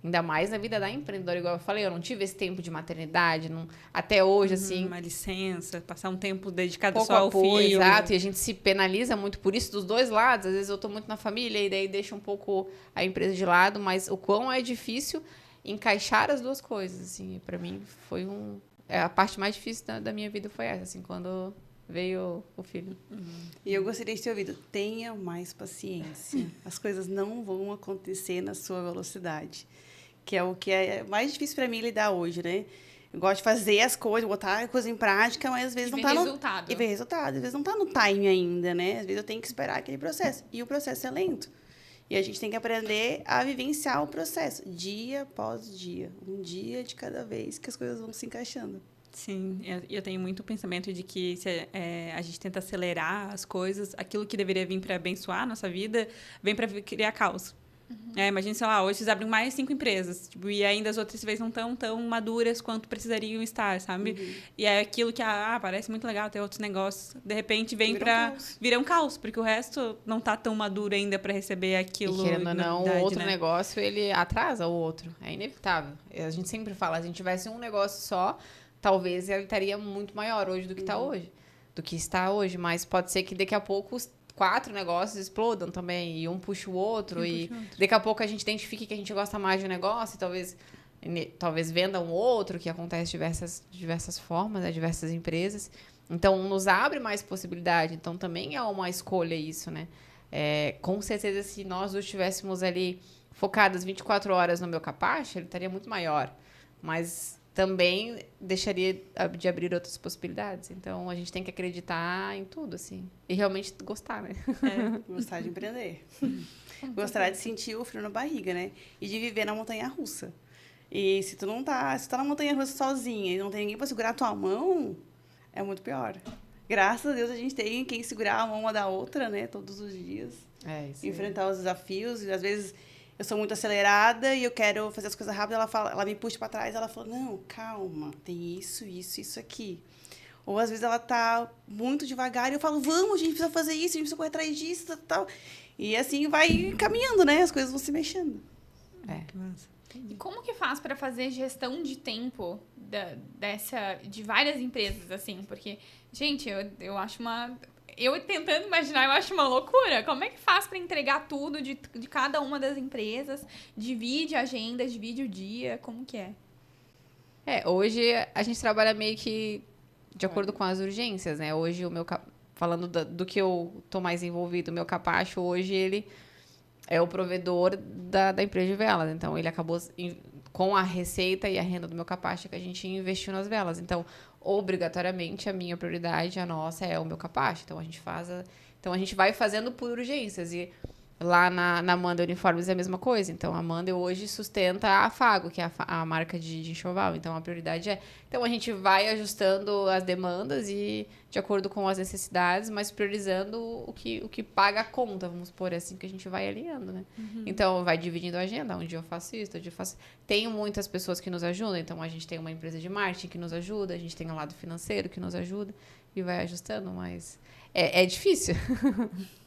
Ainda mais na vida da empreendedora, igual eu falei, eu não tive esse tempo de maternidade, até hoje, assim. Uma licença, passar um tempo dedicado Pouco só ao apoio, filho. exato, e a gente se penaliza muito por isso dos dois lados. Às vezes eu tô muito na família e daí deixa um pouco a empresa de lado, mas o quão é difícil encaixar as duas coisas, assim. Pra mim foi a parte mais difícil da minha vida foi essa, assim, quando veio o filho. E eu gostaria de ter ouvido, tenha mais paciência. As coisas não vão acontecer na sua velocidade. Que é o que é mais difícil para mim lidar hoje, né? Eu gosto de fazer as coisas, botar a coisa em prática, mas às vezes E não ver tá no... resultado. E ver resultado. Às vezes não tá no time ainda, né? Às vezes eu tenho que esperar aquele processo. E o processo é lento. E a gente tem que aprender a vivenciar o processo, dia após dia. Um dia de cada vez que as coisas vão se encaixando. Sim, eu tenho muito pensamento de que se a gente tenta acelerar as coisas, aquilo que deveria vir para abençoar a nossa vida, vem para criar caos. Imagina, sei lá, hoje vocês abrem mais 5 empresas, tipo, e ainda as outras talvez não estão tão maduras quanto precisariam estar, sabe? E é aquilo que, parece muito legal ter outros negócios, de repente vem virar um caos, porque o resto não tá tão maduro ainda para receber aquilo. E querendo ou não, o outro né? negócio, ele atrasa o outro. É inevitável. A gente sempre fala, se a gente tivesse um negócio só, talvez ele estaria muito maior hoje do que está hoje. Do que está hoje. Mas pode ser que daqui a pouco 4 negócios explodam também. E um puxa o outro. E daqui a pouco a gente identifique que a gente gosta mais de um negócio. E talvez venda um outro, que acontece de diversas formas, né? Diversas empresas. Então, nos abre mais possibilidade. Então, também é uma escolha isso, né? Com certeza, se nós dois estivéssemos ali focadas 24 horas no meu capacho, ele estaria muito maior. Mas também deixaria de abrir outras possibilidades. Então, a gente tem que acreditar em tudo, assim. E realmente gostar, né? Gostar de empreender. Gostar de sentir o frio na barriga, né? E de viver na montanha-russa. E se tu tá na montanha-russa sozinha e não tem ninguém pra segurar a tua mão, é muito pior. Graças a Deus a gente tem quem segurar a mão uma da outra, né? Todos os dias. Isso enfrentar os desafios. E às vezes eu sou muito acelerada e eu quero fazer as coisas rápido, ela me puxa para trás, ela fala, não, calma, tem isso aqui. Ou às vezes ela tá muito devagar e eu falo, vamos, a gente precisa fazer isso, a gente precisa correr atrás disso, tal. E assim vai caminhando, né? As coisas vão se mexendo. E como que faz para fazer gestão de tempo de várias empresas, assim? Porque, gente, eu acho eu tentando imaginar, eu acho uma loucura. Como é que faz para entregar tudo de cada uma das empresas? Divide a agenda, divide o dia, como que é? Hoje a gente trabalha meio que de acordo com as urgências, né? Hoje, falando do que eu tô mais envolvido, o meu capacho, hoje ele é o provedor da empresa de velas. Então, ele acabou com a receita e a renda do meu capacho que a gente investiu nas velas. Então, obrigatoriamente, a minha prioridade, a nossa, é o meu capacho. Então, a gente vai fazendo por urgências. E lá na Amanda Uniformes é a mesma coisa. Então, a Amanda hoje sustenta a Fago, que é a marca de enxoval. Então, a prioridade é... Então, a gente vai ajustando as demandas e de acordo com as necessidades, mas priorizando o que paga a conta, vamos supor, assim, que a gente vai alinhando, né? Então, vai dividindo a agenda. Um dia eu faço isso, outro dia eu faço... Tenho muitas pessoas que nos ajudam. Então, a gente tem uma empresa de marketing que nos ajuda, a gente tem um lado financeiro que nos ajuda e vai ajustando, mas é difícil.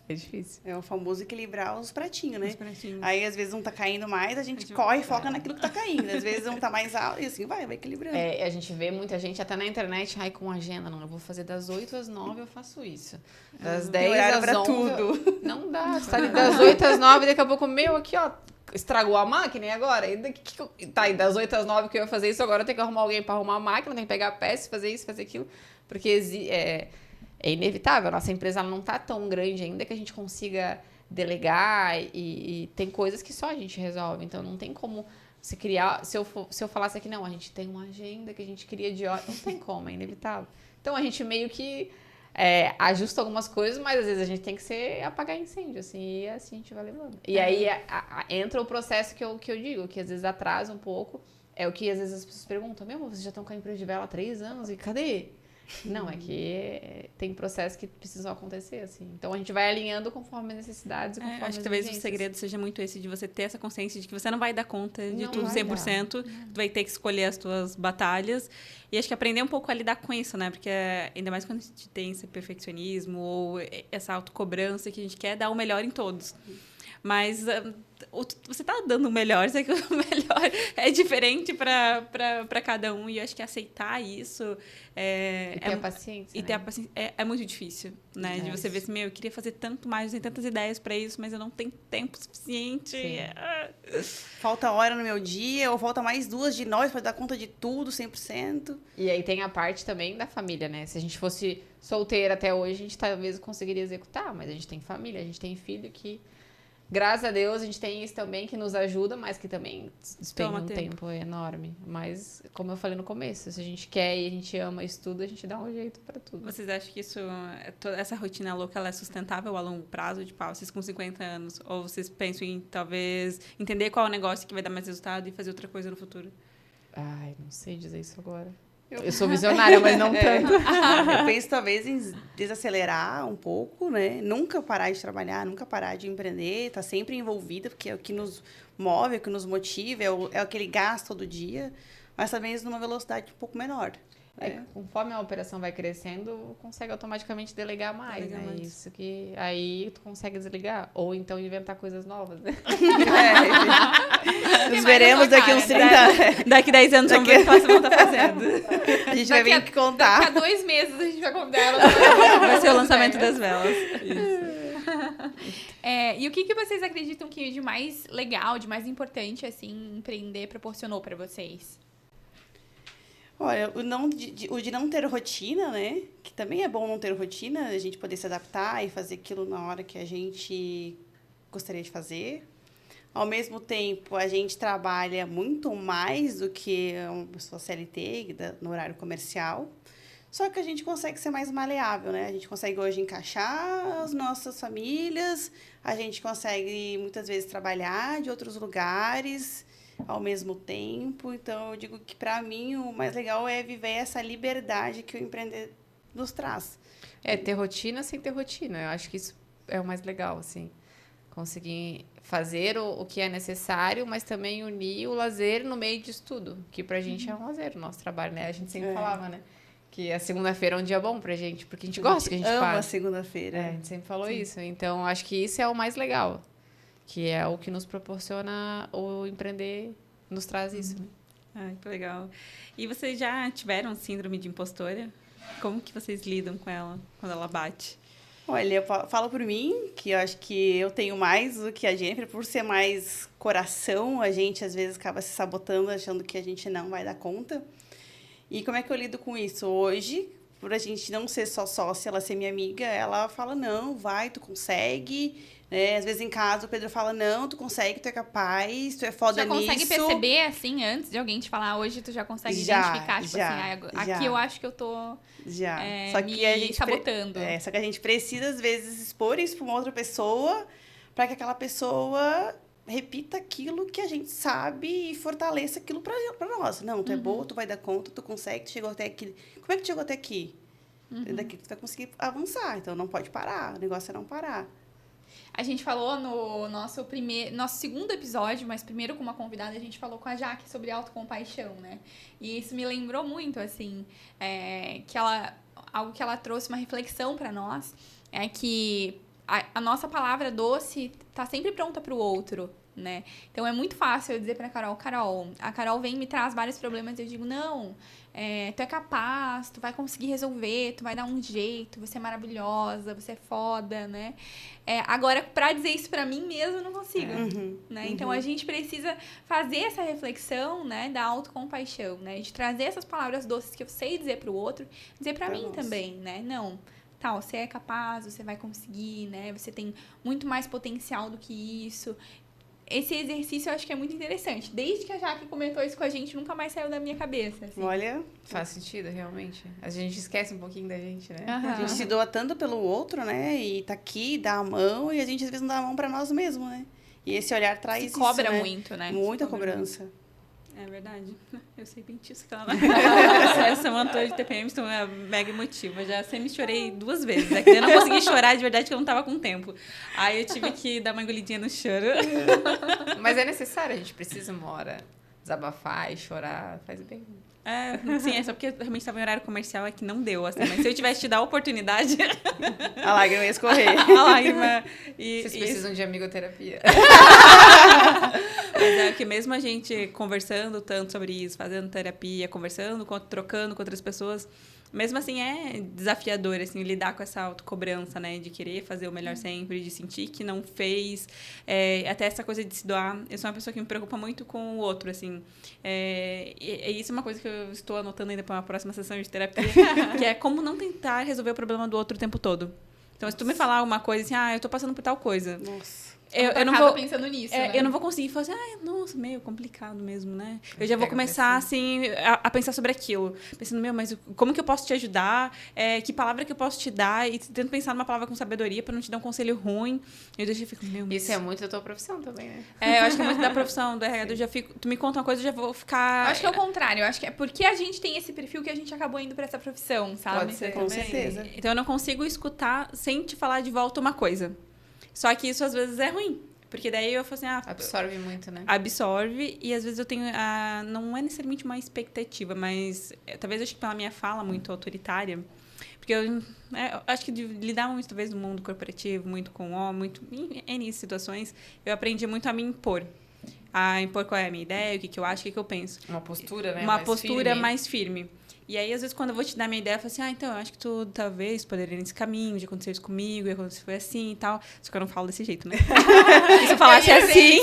É difícil. É o famoso equilibrar os pratinhos, né? Os pratinhos. Aí, às vezes, um tá caindo mais, a gente corre e foca naquilo que tá caindo. Às vezes, um tá mais alto e assim vai equilibrando. A gente vê muita gente até na internet, com agenda, não, eu vou fazer das 8 às 9 eu faço isso. Das 10 às 11... tudo. Não dá, você tá ali das 8 às 9, daqui a pouco, aqui, ó, estragou a máquina e agora? E das 8 às 9 que eu ia fazer isso, agora eu tenho que arrumar alguém pra arrumar a máquina, tenho que pegar a peça, fazer isso, fazer aquilo, porque é inevitável, a nossa empresa ela não tá tão grande ainda que a gente consiga delegar e tem coisas que só a gente resolve, então não tem como se criar, se eu falasse aqui, não, a gente tem uma agenda que a gente cria de hora, não tem como, é inevitável. Então a gente meio que ajusta algumas coisas, mas às vezes a gente tem que apagar incêndio, assim, e assim a gente vai levando. E aí entra o processo que eu digo, que às vezes atrasa um pouco, é o que às vezes as pessoas perguntam, vocês já estão com a empresa de vela há 3 anos e cadê? Não, é que tem processos que precisam acontecer, assim. Então, a gente vai alinhando conforme as necessidades e conforme acho que as talvez urgências. o segredo seja muito esse, de você ter essa consciência de que você não vai dar conta de Não tudo vai 100%. Tu vai ter que escolher as tuas batalhas. E acho que aprender um pouco a lidar com isso, né? Porque ainda mais quando a gente tem esse perfeccionismo ou essa autocobrança que a gente quer dar o melhor em todos. Mas você tá dando o melhor, só que o melhor é diferente para cada um. E eu acho que aceitar isso... E ter a paciência, E ter a paciência é muito difícil, né? De você ver assim, eu queria fazer tanto mais, eu tenho tantas ideias para isso, mas eu não tenho tempo suficiente. Falta hora no meu dia, ou falta mais 2 de nós para dar conta de tudo, 100%. E aí tem a parte também da família, né? Se a gente fosse solteira até hoje, a gente talvez conseguiria executar, mas a gente tem família, a gente tem filho que graças a Deus, a gente tem isso também que nos ajuda, mas que também despende Toma um tempo enorme. Mas, como eu falei no começo, se a gente quer e a gente ama isso tudo, a gente dá um jeito pra tudo. Vocês acham que essa rotina louca, ela é sustentável a longo prazo? Tipo, vocês com 50 anos? Ou vocês pensam em, talvez, entender qual é o negócio que vai dar mais resultado e fazer outra coisa no futuro? Ai, não sei dizer isso agora. Eu sou visionária, mas não tanto. Eu penso talvez em desacelerar um pouco, né? Nunca parar de trabalhar, nunca parar de empreender, tá sempre envolvida, porque é o que nos move, é o que nos motiva, é aquele gasto todo dia, mas também numa velocidade um pouco menor. Conforme a operação vai crescendo, consegue automaticamente delegar mais, né? Isso que aí tu consegue desligar. Ou então inventar coisas novas, né? Nos veremos daqui uns 30 anos. Daqui 10 anos vamos ver o que vocês vão estar fazendo. A gente vai vir aqui contar. Daqui a 2 meses a gente vai convidar ela. Vai ser o lançamento das velas. E o que vocês acreditam que de mais legal, de mais importante, assim, empreender proporcionou para vocês? Olha, o de não ter rotina, né? Que também é bom não ter rotina, a gente poder se adaptar e fazer aquilo na hora que a gente gostaria de fazer. Ao mesmo tempo, a gente trabalha muito mais do que uma pessoa CLT, no horário comercial. Só que a gente consegue ser mais maleável, né? A gente consegue hoje encaixar as nossas famílias, a gente consegue muitas vezes trabalhar de outros lugares ao mesmo tempo. Então, eu digo que, para mim, o mais legal é viver essa liberdade que o empreender nos traz. Ter rotina sem ter rotina. Eu acho que isso é o mais legal, assim. Conseguir fazer o que é necessário, mas também unir o lazer no meio disso tudo. Que pra gente é um lazer, o nosso trabalho, né? A gente sempre falava, né? Que a segunda-feira é um dia bom pra gente, porque a gente gosta do que a gente faz. ama a segunda-feira. A gente sempre falou isso. Então, acho que isso é o mais legal. Que é o que nos proporciona o empreender, nos traz isso, né? Ai, que legal. E vocês já tiveram síndrome de impostora? Como que vocês lidam com ela, quando ela bate? Olha, eu falo por mim, que eu acho que eu tenho mais do que a Jennifer, por ser mais coração, a gente às vezes acaba se sabotando, achando que a gente não vai dar conta. E como é que eu lido com isso? Hoje, por a gente não ser só sócia, ela ser minha amiga, ela fala, não, vai, tu consegue. Às vezes em casa o Pedro fala, não, tu consegue, tu é capaz, tu é foda nisso. Já consegue perceber, assim, antes de alguém te falar, hoje tu já consegue identificar, tipo assim, aqui eu acho que eu tô só que me a gente sabotando. Só que a gente precisa, às vezes, expor isso para uma outra pessoa, para que aquela pessoa repita aquilo que a gente sabe e fortaleça aquilo para nós. Não, tu é boa, tu vai dar conta, tu consegue, tu chegou até aqui. Como é que tu chegou até aqui? Daqui tu vai conseguir avançar, então não pode parar, o negócio é não parar. A gente falou no nosso segundo episódio, mas primeiro com uma convidada, a gente falou com a Jaque sobre autocompaixão, né? E isso me lembrou muito, assim, algo que ela trouxe, uma reflexão para nós, é que a nossa palavra doce tá sempre pronta pro outro, né? Então, é muito fácil eu dizer pra Carol, a Carol vem e me traz vários problemas, e eu digo, não, tu é capaz, tu vai conseguir resolver, tu vai dar um jeito, você é maravilhosa, você é foda, né? Agora, pra dizer isso pra mim mesmo, eu não consigo, né? Então, a gente precisa fazer essa reflexão, né, da autocompaixão, né? De trazer essas palavras doces que eu sei dizer pro outro, dizer pra mim também, né? Não, você é capaz, você vai conseguir, né? Você tem muito mais potencial do que isso. Esse exercício eu acho que é muito interessante. Desde que a Jaque comentou isso com a gente, nunca mais saiu da minha cabeça. Assim. Olha, faz sentido, realmente. A gente esquece um pouquinho da gente, né? A gente se doa tanto pelo outro, né? E tá aqui, dá a mão, e a gente às vezes não dá a mão pra nós mesmos, né? E esse olhar traz isso, cobra né? muito, né? Muita cobrança. É verdade. Eu sei bem disso que ela essa montou de TPM, então é mega emotiva. Já sempre chorei 2 vezes. É que eu não consegui chorar de verdade, porque eu não tava com tempo. Aí eu tive que dar uma engolidinha no choro. Mas é necessário, a gente precisa uma hora desabafar e chorar, faz bem. Sim, é só porque eu realmente estava em horário comercial, é que não deu, assim. Mas se eu tivesse te dar a oportunidade... A lágrima ia escorrer. A lágrima... Vocês precisam de amigoterapia. Mas é que mesmo a gente conversando tanto sobre isso, fazendo terapia, trocando com outras pessoas, mesmo assim é desafiador, assim, lidar com essa autocobrança, né? De querer fazer o melhor sempre, de sentir que não fez. Até essa coisa de se doar. Eu sou uma pessoa que me preocupa muito com o outro, assim. E isso é uma coisa que eu estou anotando ainda para uma próxima sessão de terapia, que é como não tentar resolver o problema do outro o tempo todo. Então, se tu me falar alguma coisa assim, eu tô passando por tal coisa. Nossa. eu não casa vou pensando nisso, né? eu não vou conseguir falar assim, nossa, meio complicado mesmo, né? Eu já vou Pega começar, assim, a pensar sobre aquilo. Pensando, mas como que eu posso te ajudar? Que palavra que eu posso te dar? E tento pensar numa palavra com sabedoria pra não te dar um conselho ruim. Eu fico, mas... Isso é muito da tua profissão também, né? eu acho que é muito da profissão do RH. Eu já fico, tu me conta uma coisa, eu já vou ficar... Eu acho que é o contrário. Eu acho que é porque a gente tem esse perfil que a gente acabou indo pra essa profissão, sabe? Pode ser Com também. certeza. Então, eu não consigo escutar sem te falar de volta uma coisa. Só que isso, às vezes, é ruim. Porque daí eu falo assim, Absorve muito, né? absorve, e às vezes eu tenho não é necessariamente uma expectativa, mas talvez eu acho que pela minha fala muito autoritária, porque eu acho que de lidar muito talvez no mundo corporativo, muito com muito em N situações, eu aprendi muito a me impor qual é a minha ideia, o que eu acho, o que eu penso. Uma postura, né? Uma mais postura firme. mais firme. E aí, às vezes, quando eu vou te dar minha ideia, eu falo assim, então, eu acho que tu talvez poderia ir nesse caminho, de acontecer isso comigo, e acontecer foi assim e tal. Só que eu não falo desse jeito, né? E se eu falasse assim,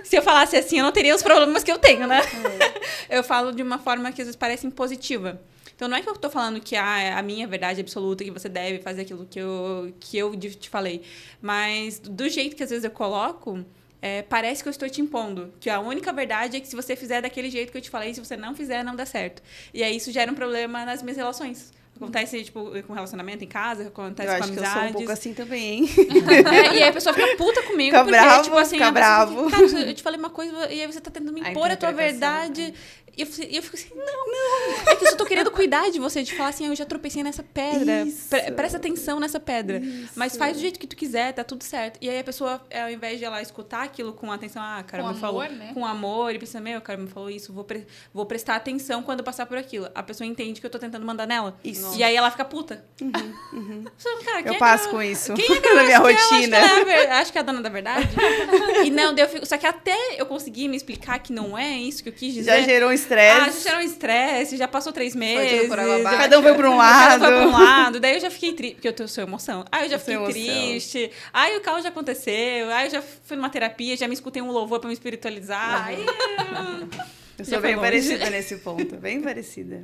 se eu falasse assim, eu não teria os problemas que eu tenho, né? Eu falo de uma forma que às vezes parece impositiva. Então, não é que eu tô falando que é a minha verdade absoluta, que você deve fazer aquilo que eu te falei. Mas do jeito que às vezes eu coloco, parece que eu estou te impondo. Que a única verdade é que se você fizer daquele jeito que eu te falei, se você não fizer, não dá certo. E aí isso gera um problema nas minhas relações. Acontece, tipo, com relacionamento em casa, acontece Eu com acho que eu amizades. sou um pouco assim também, hein? E aí a pessoa fica puta comigo. Fica porque, bravo, tipo assim, fica a pessoa bravo. fica, cara, eu te falei uma coisa e aí você tá tentando me A impor a tua interpretação, verdade. E eu fico assim, não. É que eu só tô querendo cuidar de você, de falar assim, eu já tropecei nessa pedra. Isso. Presta atenção nessa pedra. Isso. Mas faz do jeito que tu quiser, tá tudo certo. E aí a pessoa, ao invés de ela escutar aquilo com atenção, cara, Com me falou. amor, né? Com amor, e pensa, cara, me falou isso, vou prestar atenção quando eu passar por aquilo. A pessoa entende que eu tô tentando mandar nela. Isso. E aí ela fica puta. Cara, quem Eu é passo que com isso quem é que na minha acha que rotina. acho que é a dona da verdade. E não, só que até eu conseguir me explicar que não é isso que eu quis dizer. Já gerou um Já estresse. gerou um estresse, já passou 3 tudo meses. por água abaixo. Cada um foi pra um Cada um foi pra um lado. lado. Daí eu já fiquei triste, porque eu sou emoção. Aí eu já Eu sou fiquei emoção. triste. Aí o caos já aconteceu. Aí eu já fui numa terapia, já me escutei um louvor pra me espiritualizar. Aí, Eu já sou foi bem longe. parecida nesse ponto. Bem parecida.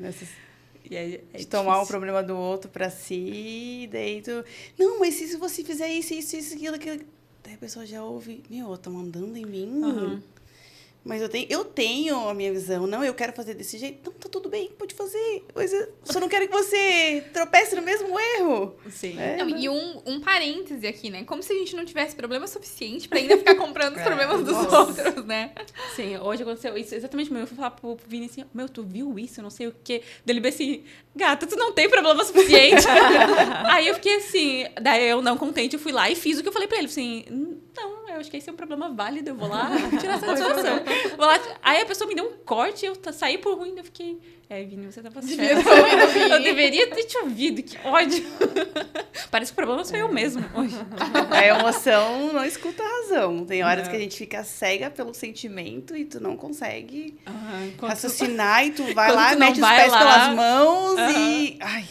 De de tomar o problema do outro pra si. Daí tu... Não, mas se você fizer isso, aquilo... Daí a pessoa já ouve... Meu, tá mandando em mim? Uhum. Mas eu tenho a minha visão. Não, eu quero fazer desse jeito. Não, tá tudo bem, pode fazer. Mas eu só não quero que você tropece no mesmo erro. Sim. Não, e um parêntese aqui, né? Como se a gente não tivesse problema suficiente pra ainda ficar comprando os problemas dos nossa. outros, né? Sim, hoje aconteceu isso exatamente mesmo. Eu fui falar pro Vini assim, tu viu isso? Não sei o quê. Daí ele assim, gata, tu não tem problema suficiente. Aí eu fiquei assim, daí eu não contente, eu fui lá e fiz o que eu falei pra ele. Assim, não, eu acho que esse é um problema válido, eu vou lá tirar essa satisfação. Vou lá, aí a pessoa me deu um corte, eu saí por ruim, eu fiquei... Vini, você tava certo. Eu deveria ter te ouvido, que ódio. Parece que o problema sou eu mesmo hoje. A emoção não escuta a razão. Tem horas que a gente fica cega pelo sentimento e tu não consegue raciocinar e tu vai quando lá, tu não mete os vai pés lá. pelas mãos e... Ai,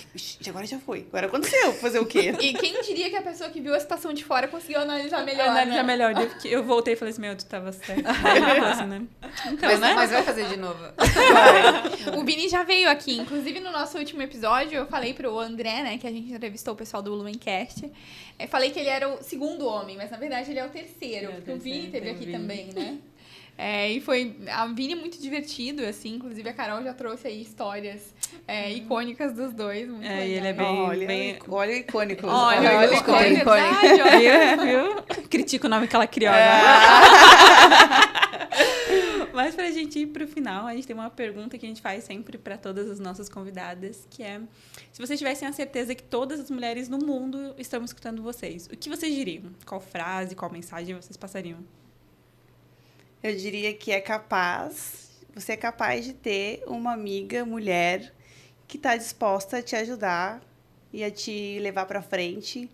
agora já foi. Agora aconteceu. Fazer o quê? E quem diria que a pessoa que viu a situação de fora conseguiu analisar melhor, Analisar né? melhor. Eu voltei e falei assim, tu tava certo. Assim, né? Então, Mas vai fazer de novo. O Vini já veio aqui. Inclusive, no nosso último episódio, eu falei pro André, né, que a gente entrevistou o pessoal do Lumencast. Falei que ele era o segundo homem, mas na verdade ele é o terceiro. Porque o Vini teve aqui também, né? E foi... A Vini é muito divertido, assim. Inclusive, a Carol já trouxe aí histórias icônicas dos dois. Muito legais. E ele é bem... Olha o icônico. Olha, icônico. é verdade, olha. Viu? Critico o nome que ela criou Mas pra gente ir pro final, a gente tem uma pergunta que a gente faz sempre pra todas as nossas convidadas, que é: se vocês tivessem a certeza que todas as mulheres no mundo estão escutando vocês, o que vocês diriam? Qual frase, qual mensagem vocês passariam? Eu diria que você é capaz de ter uma amiga, mulher, que está disposta a te ajudar e a te levar para frente.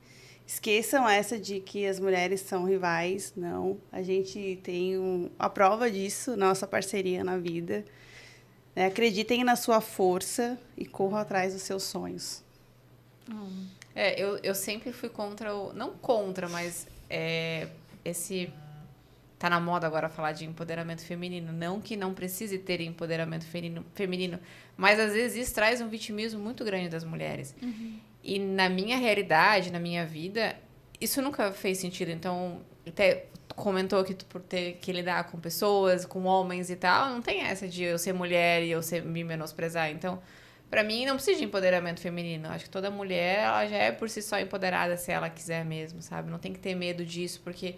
Esqueçam essa de que as mulheres são rivais. Não, a gente tem a prova disso, nossa parceria na vida. Acreditem na sua força e corram atrás dos seus sonhos. Eu sempre fui contra não contra, mas esse... Tá na moda agora falar de empoderamento feminino. Não que não precise ter empoderamento feminino, mas às vezes isso traz um vitimismo muito grande das mulheres. Uhum. E na minha realidade, na minha vida, isso nunca fez sentido. Então, até comentou que por ter que lidar com pessoas, com homens e tal, não tem essa de eu ser mulher e eu me menosprezar. Então, pra mim, não precisa de empoderamento feminino. Acho que toda mulher, ela já é por si só empoderada se ela quiser mesmo, sabe? Não tem que ter medo disso, porque,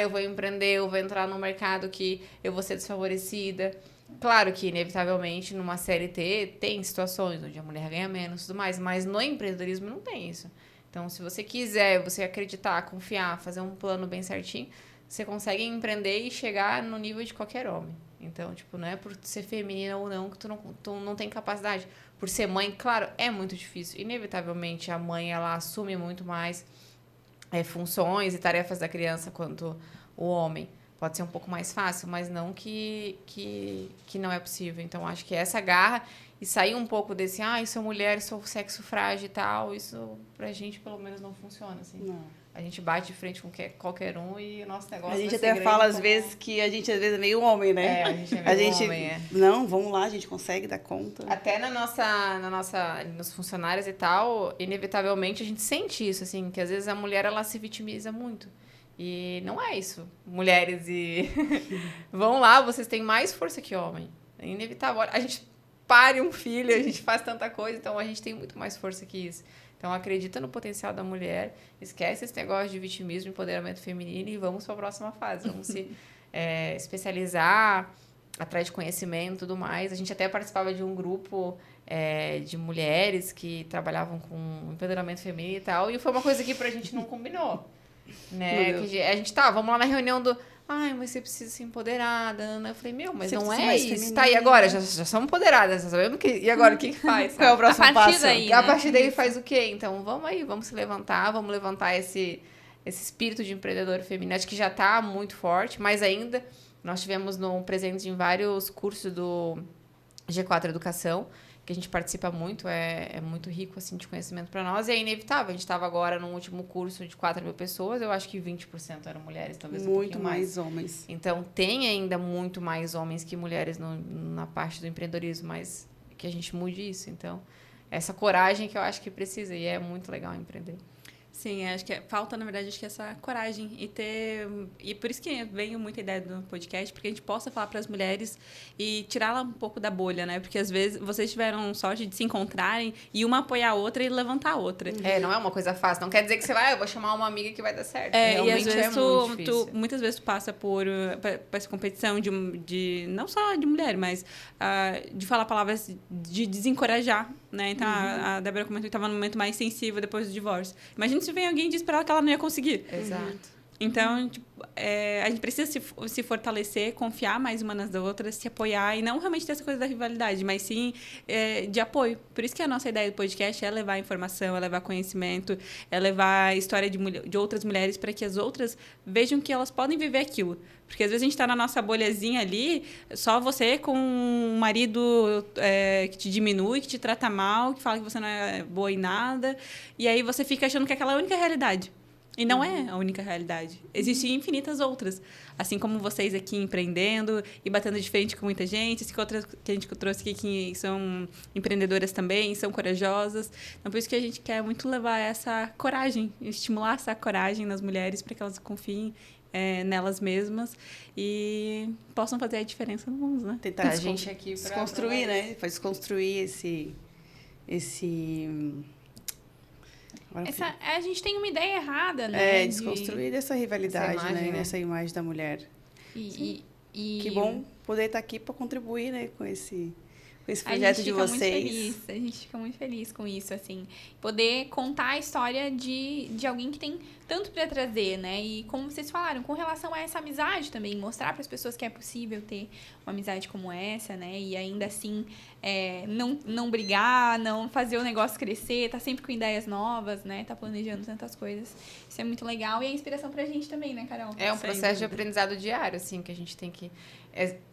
eu vou empreender, eu vou entrar num mercado que eu vou ser desfavorecida. Claro que, inevitavelmente, numa CLT tem situações onde a mulher ganha menos e tudo mais, mas no empreendedorismo não tem isso. Então, se você quiser, você acreditar, confiar, fazer um plano bem certinho, você consegue empreender e chegar no nível de qualquer homem. Então, tipo, não é por ser feminina ou não que tu não tem capacidade. Por ser mãe, claro, é muito difícil. Inevitavelmente, a mãe, ela assume muito mais funções e tarefas da criança quanto o homem. Pode ser um pouco mais fácil, mas não que não é possível. Então, acho que essa garra e sair um pouco desse, sou mulher, sou sexo frágil e tal, isso pra gente, pelo menos, não funciona, assim. Não. A gente bate de frente com qualquer um e o nosso negócio A gente vai ser até grande fala, às como- vezes, que a gente, às vezes, é meio homem, né? a gente é meio homem, Não, vamos lá, a gente consegue dar conta. Até nos funcionários e tal, inevitavelmente a gente sente isso, assim, que às vezes a mulher, ela se vitimiza muito. E não é isso. Mulheres vão lá, vocês têm mais força que homem. É inevitável. A gente pare um filho, a gente faz tanta coisa, então a gente tem muito mais força que isso. Então acredita no potencial da mulher, esquece esse negócio de vitimismo, empoderamento feminino e vamos para a próxima fase. Vamos se especializar, atrás de conhecimento e tudo mais. A gente até participava de um grupo de mulheres que trabalhavam com empoderamento feminino e tal, e foi uma coisa que pra gente não combinou. Né? Que a gente vamos lá na reunião do mas você precisa ser empoderada, Ana. Eu falei, mas Você não precisa é mais isso. feminina. Tá, e agora? Já somos empoderadas, já sabemos e agora o que faz? Qual é o próximo A partir passo? daí, A né? partir daí faz o quê? Então, vamos aí, vamos se levantar, vamos levantar esse espírito de empreendedor feminino. Acho que já está muito forte, mas ainda nós tivemos presente em vários cursos do G4 Educação, que a gente participa muito, é muito rico assim, de conhecimento para nós, e é inevitável. A gente estava agora no último curso de 4.000 pessoas, eu acho que 20% eram mulheres, talvez um Muito pouquinho mais homens. Então, tem ainda muito mais homens que mulheres na parte do empreendedorismo, mas que a gente mude isso. Então, essa coragem que eu acho que precisa, e é muito legal empreender. Sim, acho que falta, na verdade, acho que essa coragem e por isso que veio muita ideia do podcast, porque a gente possa falar para as mulheres e tirá-la um pouco da bolha, né? Porque às vezes vocês tiveram sorte de se encontrarem e uma apoiar a outra e levantar a outra. Não é uma coisa fácil. Não quer dizer que você vai, eu vou chamar uma amiga que vai dar certo. E Realmente às vezes muito difícil. muitas vezes tu passa por essa competição de não só de mulher, mas de falar palavras de desencorajar, né? Então a Débora comentou que estava no momento mais sensível depois do divórcio. Imagina se vem alguém e diz para ela que ela não ia conseguir. Exato. Então, a gente precisa se fortalecer, confiar mais uma nas outras, se apoiar e não realmente ter essa coisa da rivalidade, mas sim de apoio. Por isso que a nossa ideia do podcast é levar informação, é levar conhecimento, é levar a história de outras mulheres para que as outras vejam que elas podem viver aquilo. Porque às vezes a gente está na nossa bolhazinha ali, só você com um marido que te diminui, que te trata mal, que fala que você não é boa em nada, e aí você fica achando que aquela é a única realidade. E não é a única realidade. Existem infinitas outras. Assim como vocês aqui empreendendo e batendo de frente com muita gente, assim, outras que a gente trouxe aqui que são empreendedoras também, são corajosas. Então, por isso que a gente quer muito levar essa coragem, estimular essa coragem nas mulheres para que elas confiem nelas mesmas e possam fazer a diferença no mundo, né? Tentar A gente aqui pra desconstruir, né? Para desconstruir esse A gente tem uma ideia errada, né? desconstruir essa rivalidade, essa imagem, né? né? Nessa imagem da mulher. E Que bom poder estar aqui para contribuir, né? Com esse a projeto gente de fica vocês. muito feliz, a gente fica muito feliz com isso, assim. Poder contar a história de alguém que tem tanto para trazer, né? E como vocês falaram, com relação a essa amizade também, mostrar para as pessoas que é possível ter uma amizade como essa, né? E ainda assim, não brigar, não fazer o negócio crescer, tá sempre com ideias novas, né? Tá planejando tantas coisas. Isso é muito legal e é inspiração pra gente também, né, Carol? É um Sem processo de dúvida. aprendizado diário, assim, que a gente tem que...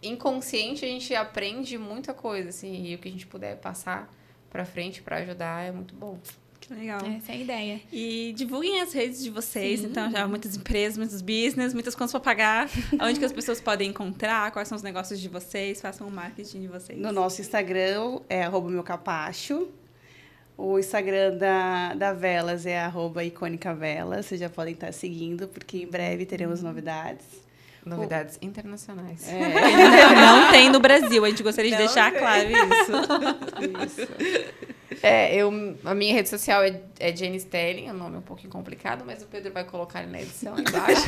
inconsciente, a gente aprende muita coisa, assim, e o que a gente puder passar pra frente pra ajudar é muito bom. Que legal. Essa é a ideia. E divulguem as redes de vocês. Sim. Então, já há muitas empresas, muitos business, muitas contas para pagar. Onde que as pessoas podem encontrar, quais são os negócios de vocês, façam o marketing de vocês. No nosso Instagram é @meucapacho. O Instagram da Velas é @icônicavelas. Vocês já podem estar seguindo, porque em breve teremos novidades. Novidades internacionais. Não tem no Brasil, a gente gostaria de Não deixar tem. claro isso. Isso. A minha rede social é Jenny Stelling, o nome é um pouquinho complicado, mas o Pedro vai colocar ele na edição aí embaixo.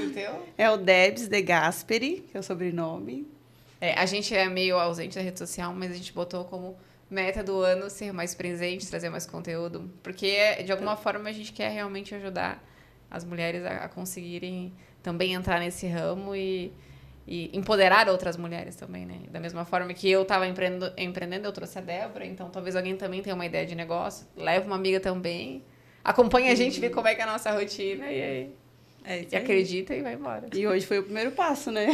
O teu? É o Debs de Gasperi, que é o sobrenome. A gente é meio ausente da rede social, mas a gente botou como meta do ano ser mais presente, trazer mais conteúdo. Porque, de alguma forma, a gente quer realmente ajudar as mulheres a conseguirem também entrar nesse ramo e empoderar outras mulheres também, né? Da mesma forma que eu estava empreendendo, eu trouxe a Débora, então talvez alguém também tenha uma ideia de negócio, leva uma amiga também, acompanha a gente, vê como é que é a nossa rotina e aí e acredita e vai embora. E hoje foi o primeiro passo, né?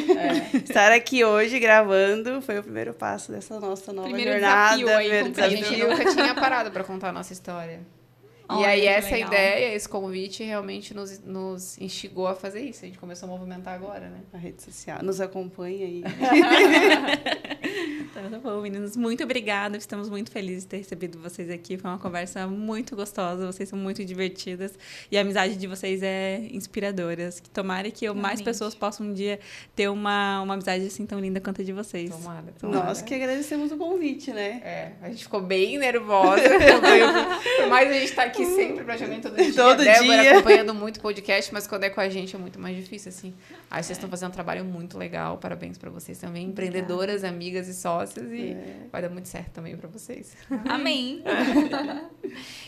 Estar aqui hoje gravando foi o primeiro passo dessa nossa nova Primeiro jornada. desafio aí, primeiro completo. A gente nunca tinha parado para contar a nossa história. E Olha, aí que essa legal. ideia, esse convite realmente nos instigou a fazer isso. A gente começou a movimentar agora, né? A rede social. Nos acompanha aí. Então, tá bom, meninas. Muito obrigada. Estamos muito felizes de ter recebido vocês aqui. Foi uma conversa muito gostosa. Vocês são muito divertidas. E a amizade de vocês é inspiradora. Tomara que mais Realmente. pessoas possam um dia ter uma amizade assim tão linda quanto a de vocês. Tomara. Nós que agradecemos o convite, né? A gente ficou bem nervosa. Por mais a gente estar aqui sempre, praticamente todo dia. Todo a Débora dia. acompanhando muito podcast, mas quando é com a gente é muito mais difícil, assim. Aí vocês estão fazendo um trabalho muito legal. Parabéns pra vocês também. Empreendedoras, amigas e sócias. E vai dar muito certo também pra vocês. Amém.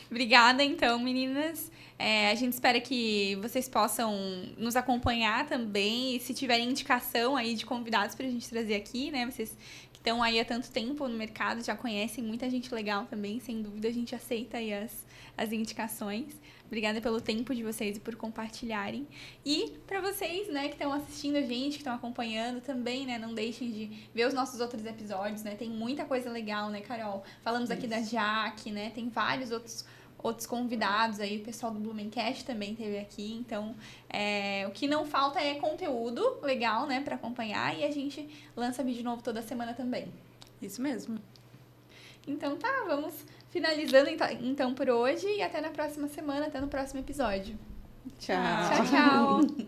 Obrigada, então, meninas. A gente espera que vocês possam nos acompanhar também. E se tiverem indicação aí de convidados pra gente trazer aqui, né? Vocês que estão aí há tanto tempo no mercado, já conhecem muita gente legal também. Sem dúvida, a gente aceita aí as indicações. Obrigada pelo tempo de vocês e por compartilharem. E para vocês, né, que estão assistindo a gente, que estão acompanhando também, né, não deixem de ver os nossos outros episódios, né? Tem muita coisa legal, né, Carol? Falamos aqui da Jaque, né? Tem vários outros convidados aí, o pessoal do Blumencast também esteve aqui. Então, o que não falta é conteúdo legal, né, para acompanhar. E a gente lança vídeo novo toda semana também. Isso mesmo. Então tá, vamos finalizando então por hoje e até na próxima semana, até no próximo episódio. Tchau. Tchau, tchau.